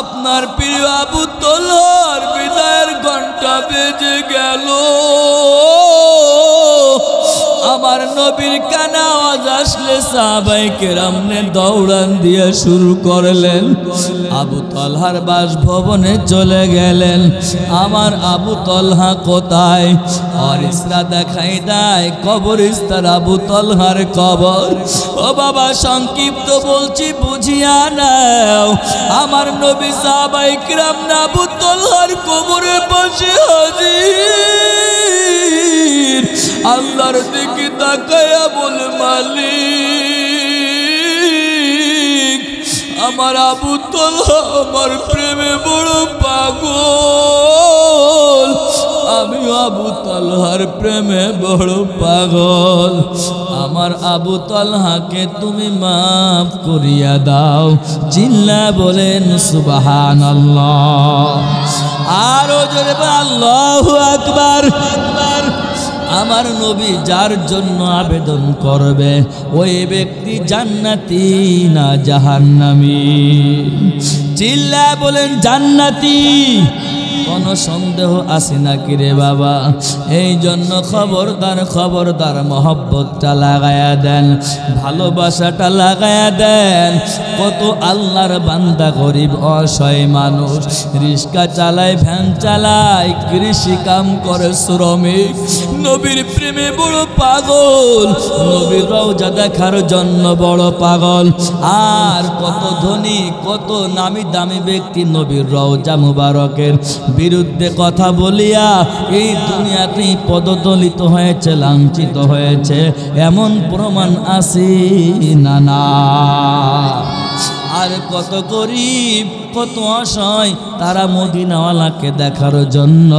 আপনার প্রিয় আবু তলহার বিদায়ের ঘন্টা বেজে গেল। আমার নবীর কানে আওয়াজ আসলে সাহাবায়ে কেরামনে দৌড়ান দিয়ে শুরু করলেন, আবু তলহার বাসভবনে চলে গেলেন। আমার আবু তলহা কোথায়? ফেরেশতা দেখাই দেয় কবরস্থান আবু তলহার কবর। ও বাবা, সংক্ষিপ্ত বলছি, বুঝিয়া নাও। আমার নবী সাহাবায়ে কেরাম আবু তলহার কবরে বসে হাজির। আল্লাহর দিকে তাকায়া বলে, মালিক, আমার আবু তলহা আমার প্রেমে বড় পাগল, আমি আবু তলহার প্রেমে বড় পাগল। আমার আবু তলহাকে তুমি মাফ করিয়া দাও। চিল্লা বলেন সুবহানাল্লাহ। আরো জোরে আল্লাহু আকবার। আমার নবী যার জন্য আবেদন করবে ওই ব্যক্তি জান্নাতি না জাহান্নামী? চিল্লা বলেন জান্নাতি। কোনো সন্দেহ আছে নাকি রে বাবা? এই জন্য খবরদার খবরদার মহব্বতটা লাগায়া দেন, ভালোবাসাটা লাগায়া দেন। কত আল্লাহর বান্দা গরিব অসহায় মানুষ, রিক্সা চালায়, ভ্যান চালায়, কৃষি কাম করে, শ্রমিক, নবীর প্রেমে বড় পাগল, নবীর রওজা দেখার জন্য বড় পাগল। আর কত ধনী, কত নামি দামি ব্যক্তি নবীর রওজা মুবারকের বিরুদ্ধে কথা বলিয়া এই দুনিয়াতেই পদদলিত হয়েছে, লাঞ্ছিত হয়েছে। এমন প্রমাণ আছে না? না। আর কত গরিব, কত অসহায়, তারা মদিনাওয়ালাকে দেখার জন্য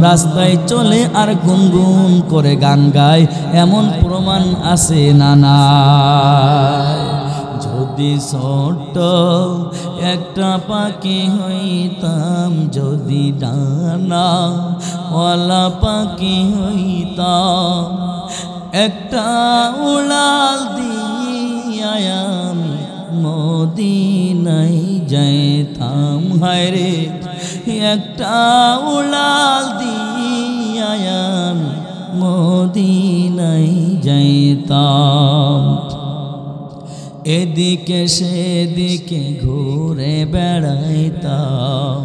রাস্তায় চলে আর গুনগুন করে গান গায়। এমন প্রমাণ আছে না? না। যদি ছোট্ট একটা পাখি হইতাম, যদি ডানা ওয়ালা পাখি হইতাম, একটা উড়াল দিয়া আমি মদিনায় যাইতাম। হায়রে, একটা উড়াল দিয়া আমি মদিনায় যাইতাম। এদিকে সেদিকে ঘুরে বেড়াইতাম,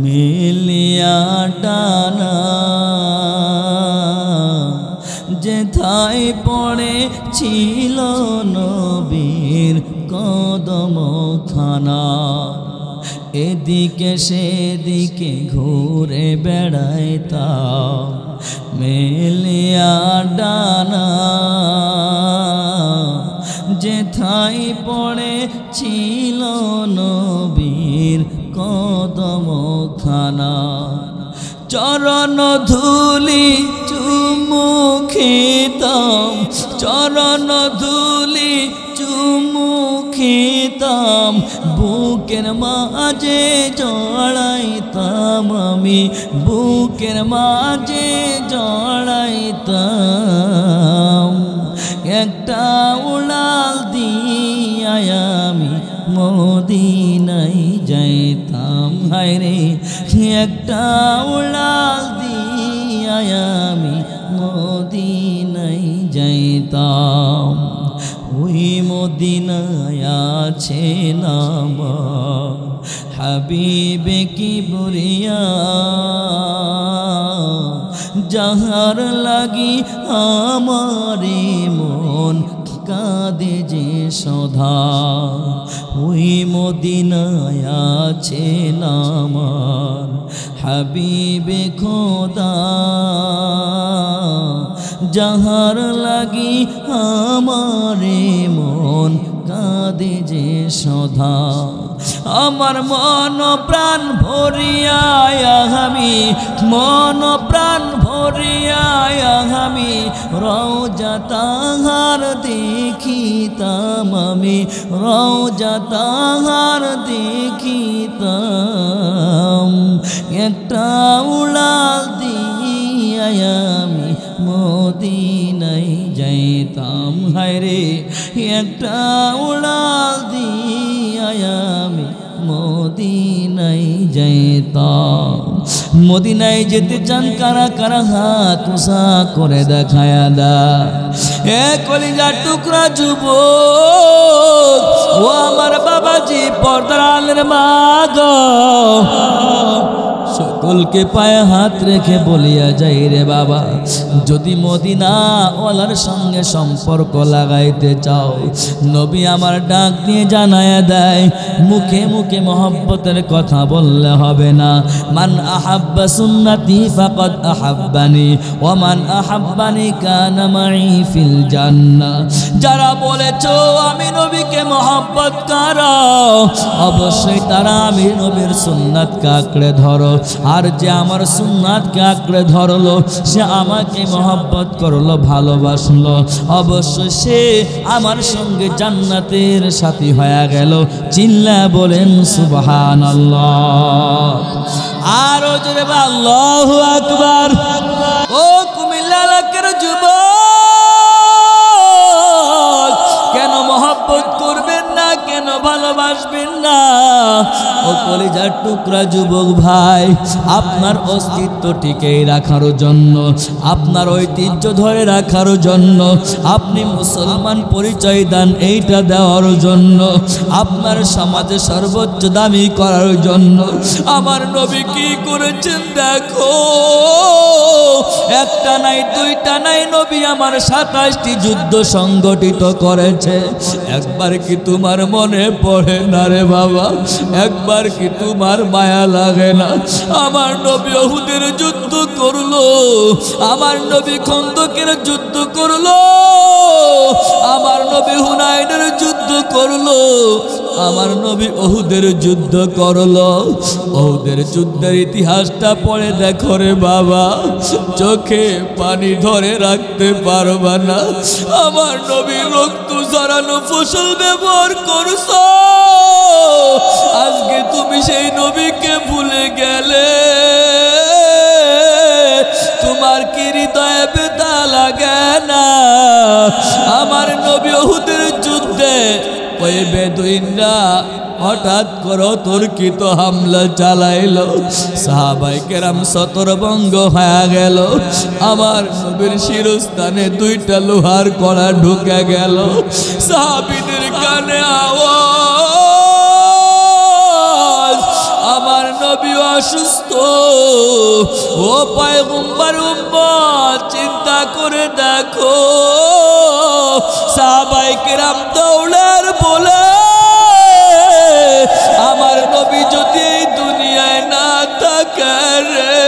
মিলিয়া টানা যেথায় পড়ে ছিল নবীর কদমখানা। এদিকে সেদিকে ঘুরে বেড়াইতাম, মিলিয়া ডানা যেথায় পড়ে ছিল নবীর কদমখানা। চরণ ধুলি চুমু খেতাম, চরণ ধুলি চুমু খেতাম, বুকের মাঝে জড়াইতাম আমি, বুকের মাঝে জড়াইতাম। একটা উড়াল দিয়া আমি মদিনায় যাইতাম। হায়রে, একটা উড়াল দিয়া আমি মদিনায় যাইতাম। ওই মদিনায় আছে নাম হাবিবে কিবরিয়া, যাহার লাগি আমারে মন কাঁদে যে সদা। ওই মদিনায় আছে নাম হাবিবে খোদা, যাহার লাগি আমারে মন কাঁদে যে সদা। আমার মন প্রাণ ভরিয়া আমি, মন প্রাণ ভরিয়া আমি রওজা তাহার দেখিতাম আমি, রওজা তাহার দেখিতাম। একটা উড়াল দিয়া আমি মদিনায় যাই যাইতাম, হায়রে একটা উড়াল দিয়া আমি মদিনায় যাইতাম। মদিনায় যেতে চান কারা কারা হাত উঁচা করে দেখায়া দা। এ কলিজার টুকরা যুবক, ও আমার বাবাজি পর্দার আলের মা গো, সকলকে পায়ে হাত রেখে বলিয়া যাই রে বাবা, যদি মদিনা ওয়ালার সঙ্গে সম্পর্ক লাগাইতে চাও, নবী আমার ডাক দিয়ে জানায়া দেয়, মুখে মুখে মহব্বতের কথা বললে হবে না। মান আহাব্বা সুন্নতি ফাকাদ আহাব্বানি ওয়া মান আহাব্বানি কানা মাই ফিল জান্নাহ। যারা বলেছো আমি নবীকে মহব্বত করো, অবশ্যই তারা আমি নবীর সুন্নাতকে আঁকড়ে ধরো। আর যে আমার সুন্নাতকে আঁকড়ে ধরলো, সে আমাকে মহব্বত করলো, ভালোবাসলো, অবশ্যই সে আমার সঙ্গে জান্নাতের সাথী হয়ে গেল। চিল্লা বলেন সুবহানাল্লাহ। আরো জোরে বলেন আল্লাহু আকবার। ও কুমিল্লা এলাকার যুবক, কেন মহব্বত করবেন না, কেন ভালোবাসবেন না? ও কলিজার টুকরা যুবক ভাই, আপনার অস্তিত্ব টিকে রাখার জন্য, আপনার ঐতিহ্য ধরে রাখার জন্য, আপনি মুসলমান পরিচয় দেন এইটা দেওয়ার জন্য, আপনার সমাজে সর্বোচ্চ দামি করার জন্য আমার নবী কি করেছেন দেখো। একটা নাই দুইটা নাই, নবী আমার 27টি যুদ্ধ সংগঠিত করেছে। একবার কি তোমার মনে পড়ে না রে বাবা? একবার কি তোমার মায়া লাগে না? আমার নবী উহুদের যুদ্ধ করলো, আমার নবী খন্দকের যুদ্ধ করলো, আমার নবী হুনাইনের যুদ্ধ করলো, আমার নবী উহুদের যুদ্ধ করলো। উহুদের যুদ্ধের ইতিহাসটা পড়ে দেখো রে বাবা, চোখে পানি ধরে রাখতে পারবা না। আমার নবী রক্ত ঝরানো ফসল ব্যবহার করছো, আজকে তুমি সেই নবীকে ভুলে গেলে। তোমার কি হৃদয়ে ব্যথা লাগে না? আমার নবী উহুদের যুদ্ধে ওই বেদুইনরা হঠাৎ করে তর্কিত হামলা চালাইলো, সাহাবায়ে কেরাম ছত্রভঙ্গ হয়ে গেল। আমার নবীর শিরস্থানে 2টা লোহার কড়া ঢুকে গেল। সাহাবীদের কানে আওয়াজ, আমার নবী অসুস্থ। ও পয়গম্বর উম্মত, চিন্তা করে দেখো, সাহাবায়ে কেরাম দৌড়ার বলে আমার নবী যদি এই দুনিয়ায় না থাকে রে,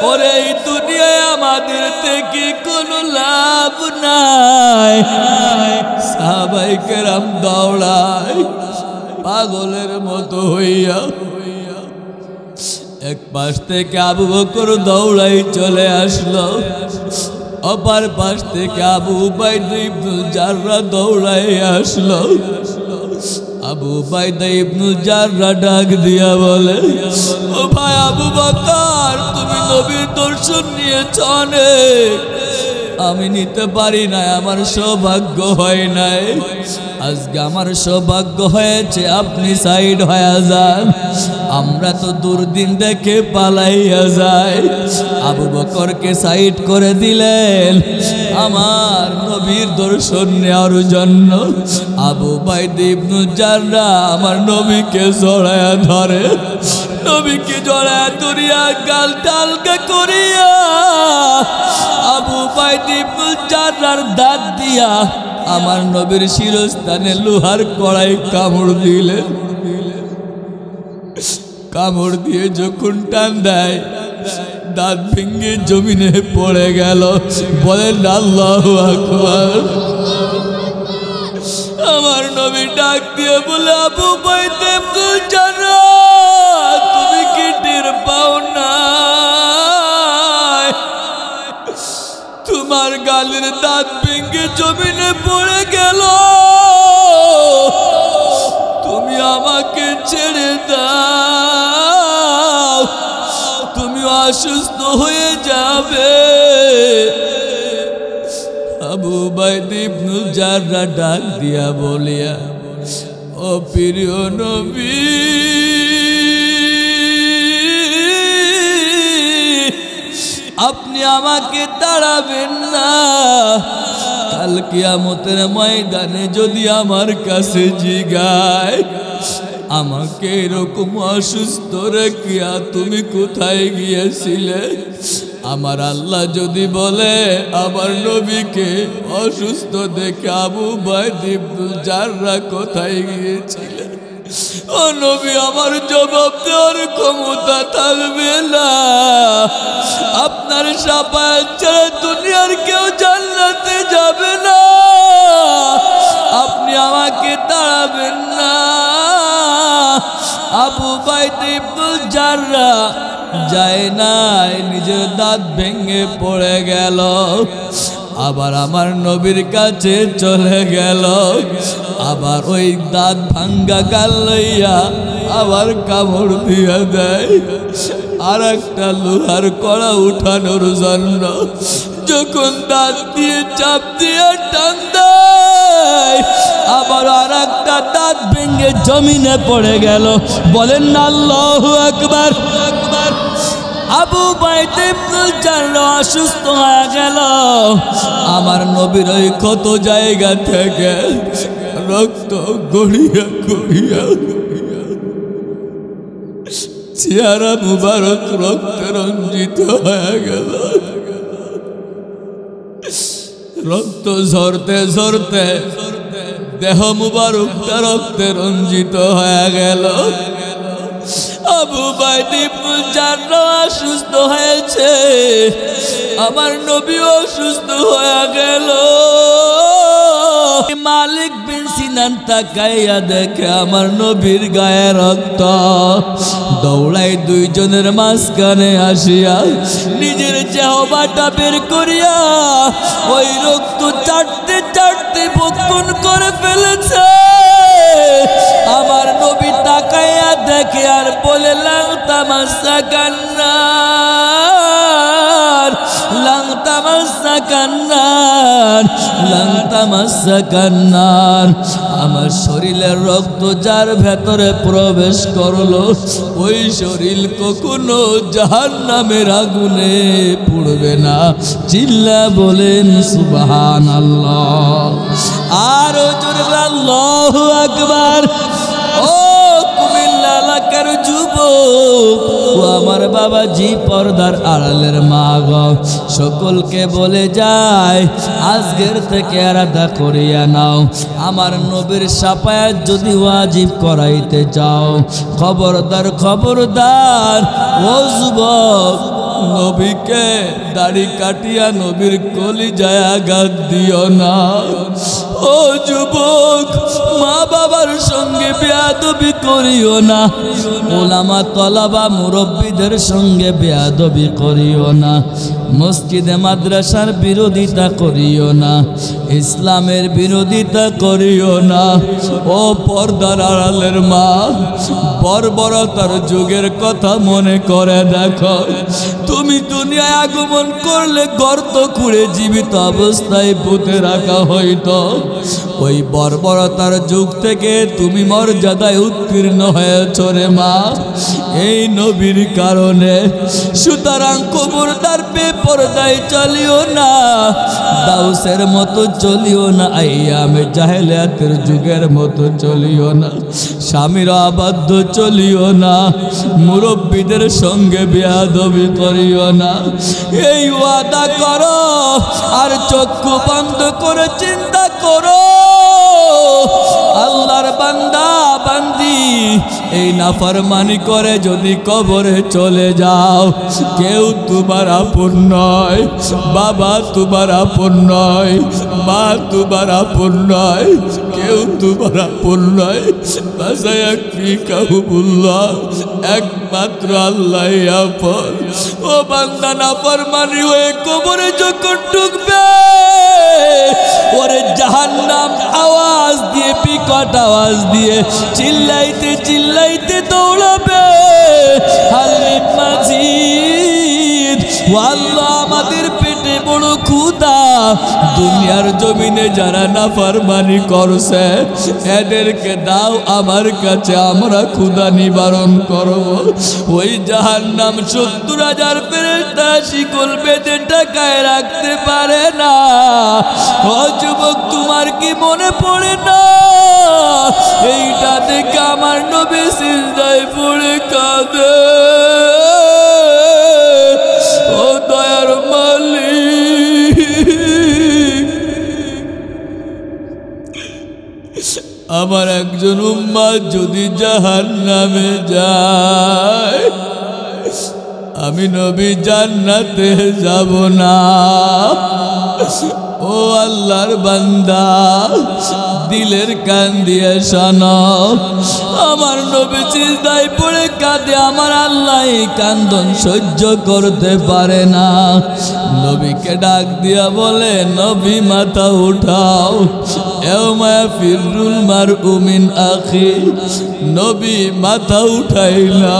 ওরে এই দুনিয়ায় আমাদের থেকে কোনো লাভ নাই। সাহাবায়ে কেরাম দৌড়ায় পাগলের মতো হইয়া। এক পাশ থেকে আবু বকর দৌড়াই চলে আসলো, অপর পাশ থেকে আবু উবাইদা ইবনুল জাররাহ দৌড়াই আসলো। আবু উবাইদা ইবনুল জাররাহ ডাক দিয়া বলে, ও ভাই আবু বকর, তুমি নবীর দর্শন নিয়েছ অনেক, আমি নিতে পারি নাই, আমার সৌভাগ্য হয় নাই। আজকে আমার সৌভাগ্য হয়েছে, আপনি সাইড হয়ে যান, আমরা তো দুর্দিন দেখে পালাইয়া যাই। আবু বকরকে সাইড করে দিলেন আমার নবীর দর্শন নেওয়ার জন্য। আবু উবাইদা ইবনুল জাররাহ আমার নবীকে জড়ায়া ধরে, নবীকে জড়ায়া ধরিয়া গাল টালকা করিয়া আবু উবাইদা ইবনুল জাররাহর দাঁত দিয়া আমার নবীর শিরস্থানে লোহার কড়াই কামড় দিলেন। কামড় দিয়ে যখন টান দেয়, দাঁত ভেঙে জমিনে পড়ে গেল। বলেন আল্লাহু আকবার। আমার নবী ডাক দিয়ে বলে, আবু উবাইদা ইবনুল জাররাহ, তুমি কি টের পাও না তোমার গালের দাঁত ভেঙে জমিনে পড়ে গেল? তুমি আমাকে ছেড়ে দাও, তুমি অসুস্থ হয়ে যাবে। আবু উবাইদা ইবনে জাররা ডাক দিয়া বলিয়া, ও প্রিয় নবী, আপনি আমাকে তাড়াবেন না। কাল কিয়ামতের ময়দানে যদি আমার কাছে জিগায় আমাকে এরকম অসুস্থ রেখিয়া তুমি কোথায় গিয়েছিলে, আমার আল্লাহ যদি বলে আমার নবীকে অসুস্থ দেখে আবু উবাইদা ইবনে জাররা কোথায় গিয়েছিলেন, ও নবী আমার জবাব দেওয়ার ক্ষমতা থাকবে না। আপনার শাফায়াত ছাড়া দুনিয়ার কেউ জান্নাতে যাবে না। আপনি আমাকে তাড়াবেন না। আবু উবাইদা ইবনে জাররা যায় নাই, নিজের দাঁত ভেঙে পড়ে গেল, আবার আমার নবীর কাছে চলে গেল, আবার ওই দাঁত ভাঙ্গা গাল লইয়া আবার কামড় দিয়ে দেয়। আর একটা লোহার কড়া উঠানোর জন্য যখন দাঁত দিয়ে চাপ দিয়ে টান দেয়, আবার আর একটা দাঁত ভেঙে জমিনে পড়ে গেল। বলেন না আল্লাহু আকবার। আবু উবাইদা ইবনে জাররা অসুস্থ হয়ে গেল। আমার নবীর ওই ক্ষত জায়গা থেকে রক্ত গড়িয়া গড়িয়া চেহারা মুবারক রক্তে রঞ্জিত হয়ে গেল। রক্ত ঝরতে ঝরতে দেহ মুবারকটা রক্তে রঞ্জিত হয়ে গেল। আবু উবাইদা ইবনে জাররা অসুস্থ হয়েছে, আমার নবী অসুস্থ হয়ে গেল। মালিক বিন সিনান তাকাইয়া দেখে আমার নবীর গায়ে রক্ত, দৌড়াই দুইজনের মাঝখানে আসিয়া নিজের জিহ্বাটা বের করিয়া ওই রক্ত চাটতে চাটতে ভক্ষণ করে ফেলেছে। আমার নবী তাকাইয়া দেখে আর বলে, লাং তামাসসাকান নার, লাং তামাসসাকান নার, লাং তামাসসাকান নার। আমার শরীরের রক্ত যার ভেতরে প্রবেশ করলো ওই শরীর কখনো জাহান্নামের আগুনে পুড়বে না। চিল্লা বলেন সুবহানাল্লাহ। আর জোরে আল্লাহু আকবার। ও কুমিল্লা এলাকার যুবক ও আমার বাবাজি, পর্দার আড়ালের মা গো, সকলকে বলে যায় আজকের থেকে আলাদা করিয়া নাও। আমার নবীর শাফায়াত যদি ওয়াজিব করাইতে চাও, খবরদার খবরদার ও যুবক, নবীকে দাড়ি কাটিয়া নবীর কলিজায় আঘাত দিও না। ও যুবক, মা বাবার সঙ্গে বেয়াদবি করিও না, ওলামা তলাবা মুরব্বীদের সঙ্গে বেয়াদবি করিও না, মসজিদে মাদ্রাসার বিরোধিতা করিও না, ইসলামের বিরোধিতা করিও না। ও পর্দার আড়ালের মা, বর্বরতার যুগের কথা মনে করে দেখো। তুমি দুনিয়ায় আগমন করলে গর্ত খুঁড়ে জীবিত অবস্থায় পুঁতে রাখা হইতো। ওই বর্বরতার যুগ থেকে তুমি মর্যাদায় উত্তীর্ণ হয়েছ রে মা, এই নবীর কারণে। সুতরাং খবরদার বেপরদায় চলিও না, দাউসের মতো চলিও না, আইয়ামে জাহেলিয়াতের যুগের মতো চলিও না, স্বামীর অবাধ্য চলিও না, মুরব্বীদের সঙ্গে বেয়াদবি করিও না। এই ওয়াদা করো আর চক্ষু বন্ধ করে চিন্তা করো। আল্লাহর বান্দা বান্দি এই নাফরমানি করে যদি কবরে চলে যাও, কেউ তোমার আপন নয়, বাবা তোমার আপন নয়, মা তোমার আপন নয়, কেউ তোমার আপন নয়। বাসায়াকফিকাহুমুল্লাহ, একমাত্র আল্লাহ আপন। ও বান্দা, নাফরমানি হয়ে কবরে যখন ঢুকবে, ওরে জাহান্নাম আওয়াজ দিয়ে, বিকট আওয়াজ দিয়ে চিল্লাইতে চিল্লাইতে দৌড়াবে। হালিম মাজিদ, ও আল্লাহ, আমাদের পেটে বড় ক্ষুধা দুনিয়ার জমিনে যারা নাফরমানি করছে এদেরকে দাও আমার কাছে আমরা ক্ষুধা নিবারণ করব ওই জাহান্নাম 70,000 ফেরেশতা শিকল বেঁধে টাকায় রাখতে পারে না ও যুবক তোমার কি মনে পড়ে না এইটা দেখে আমার নবী সিজদায় পড়ে কাঁদে ও দয়ার মালিক আমার একজন উম্মত যদি জাহান্নামে যায় আমি নবী জান্নাতে যাব না ও আল্লাহর বান্দা দিলের কান দিয়ে শোনো আমার নবী সিজদায় পড়ে কাঁদে আমার আল্লাহ এই কান্দন সহ্য করতে পারে না নবীকে ডাক দিয়া বলে নবী মাথা উঠাও ইয়াউমা ফিরুল মারউ মিন আখি নবী মাথা উঠাইলা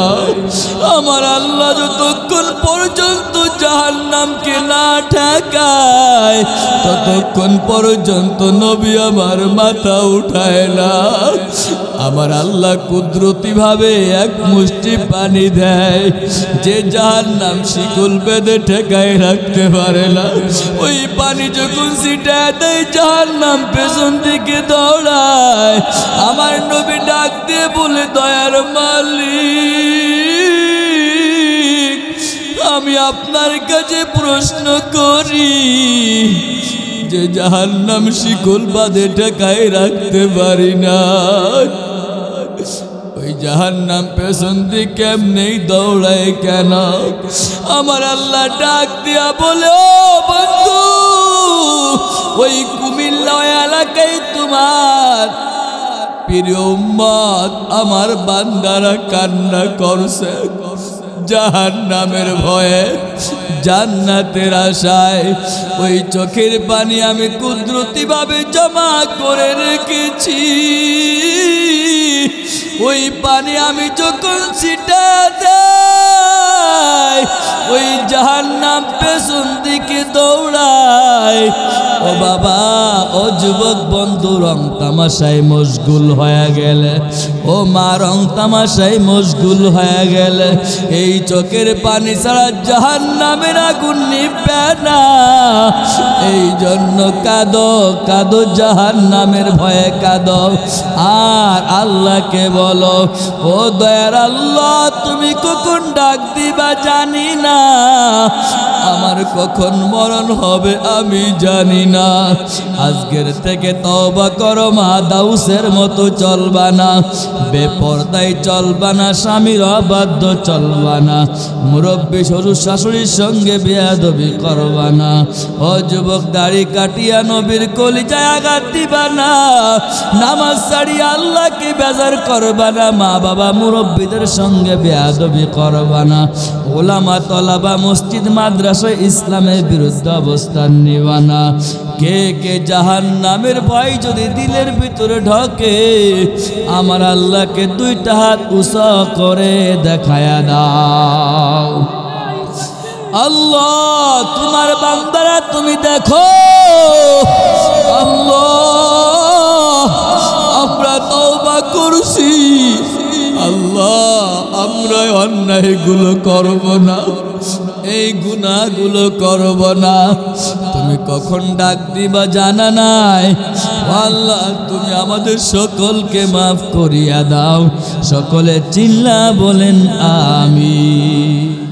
আমার আল্লাহ যতক্ষণ পর্যন্ত জাহান্নামকে না ঠেকায় ততক্ষণ পর্যন্ত নবী আমার মাথা উঠায় না আমার আল্লাহ কুদরতি ভাবে এক মুষ্টি পানি দেয় যে জাহান্নাম শিকল বেঁধে ঠেকায় রাখতে পারে না ওই পানি যখন ছিটায় দেয় জাহান্নাম পেছন দিকে দৌড়ায় আমার নবী ডাক দিয়ে বলে দয়ার মালিক আমি আপনার কাছে প্রশ্ন করি যে জাহান্নাম শিকল বাঁধে ঠেকায় রাখতে পারি না ওই জাহান্নাম পেছন দিকে কেমনেই দৌড়ায় কেন আমার আল্লাহ ডাক দিয়া বলে ও বন্ধু ওই কুমিল্লা এলাকায় তোমার প্রিয় উম্মত আমার বান্দারা কান্না করছে জাহান্নামের ভয়ে জান্নাতের আশায় ওই চোখের পানি আমি কুদরতি ভাবে জমা করে রেখেছি ওই পানি আমি যখন ছিটা দেই ওই জাহান্নাম পেছন দিকে দৌড়ায় ও বাবা ও যুবক বন্ধু রং তামাশায় মশগুল হয়ে গেলে ও মা রং তামাশায় মশগুল হয়ে গেলে এই চোখের পানি ছাড়া জাহান্নামের আগুন নিভবে না এই জন্য কাঁদো কাঁদো জাহান্নামের ভয়ে কাঁদো আর আল্লাহকে বলো ও দয়ার আল্লাহ তুমি কখন ডাক দিবা জানি না আমার কখন মরণ হবে আমি জানি না আজকের থেকে তওবা করো মা দাউসের মতো চলবা না বেপরদায় চলবা না স্বামীর অবাধ্য চলবা না মুরব্বী শ্বশুর শাশুড়ির সঙ্গে বেয়াদবি করবা না ও যুবক দাড়ি কাটিয়া নবীর কলিজায় আঘাত দিবা না নামাজ ছাড়িয়া আল্লাহকে বেজার করবা না মা বাবা মুরব্বীদের সঙ্গে বেয়াদবি করবা না ওলামা তলাবা মসজিদ মাদ্রাসা ইসলামের বিরুদ্ধে অবস্থান নিবা না কে কে জাহান্নামের ভয় যদি দিলের ভিতরে ঢোকে আমার আল্লাহকে দুইটা হাত উঁচা করে দেখায়া দাও আল্লাহ তোমার বান্দারা তুমি দেখো আল্লাহ আমরা তওবা করছি আল্লাহ আমরা অন্যায়গুলো করব না এই গুনাহগুলো করব না তুমি কখন ডাক দিবা জানা নাই আল্লাহ তুমি আমাদের সকলকে মাফ করিয়া দাও সকলে চিল্লা বলেন আমিন।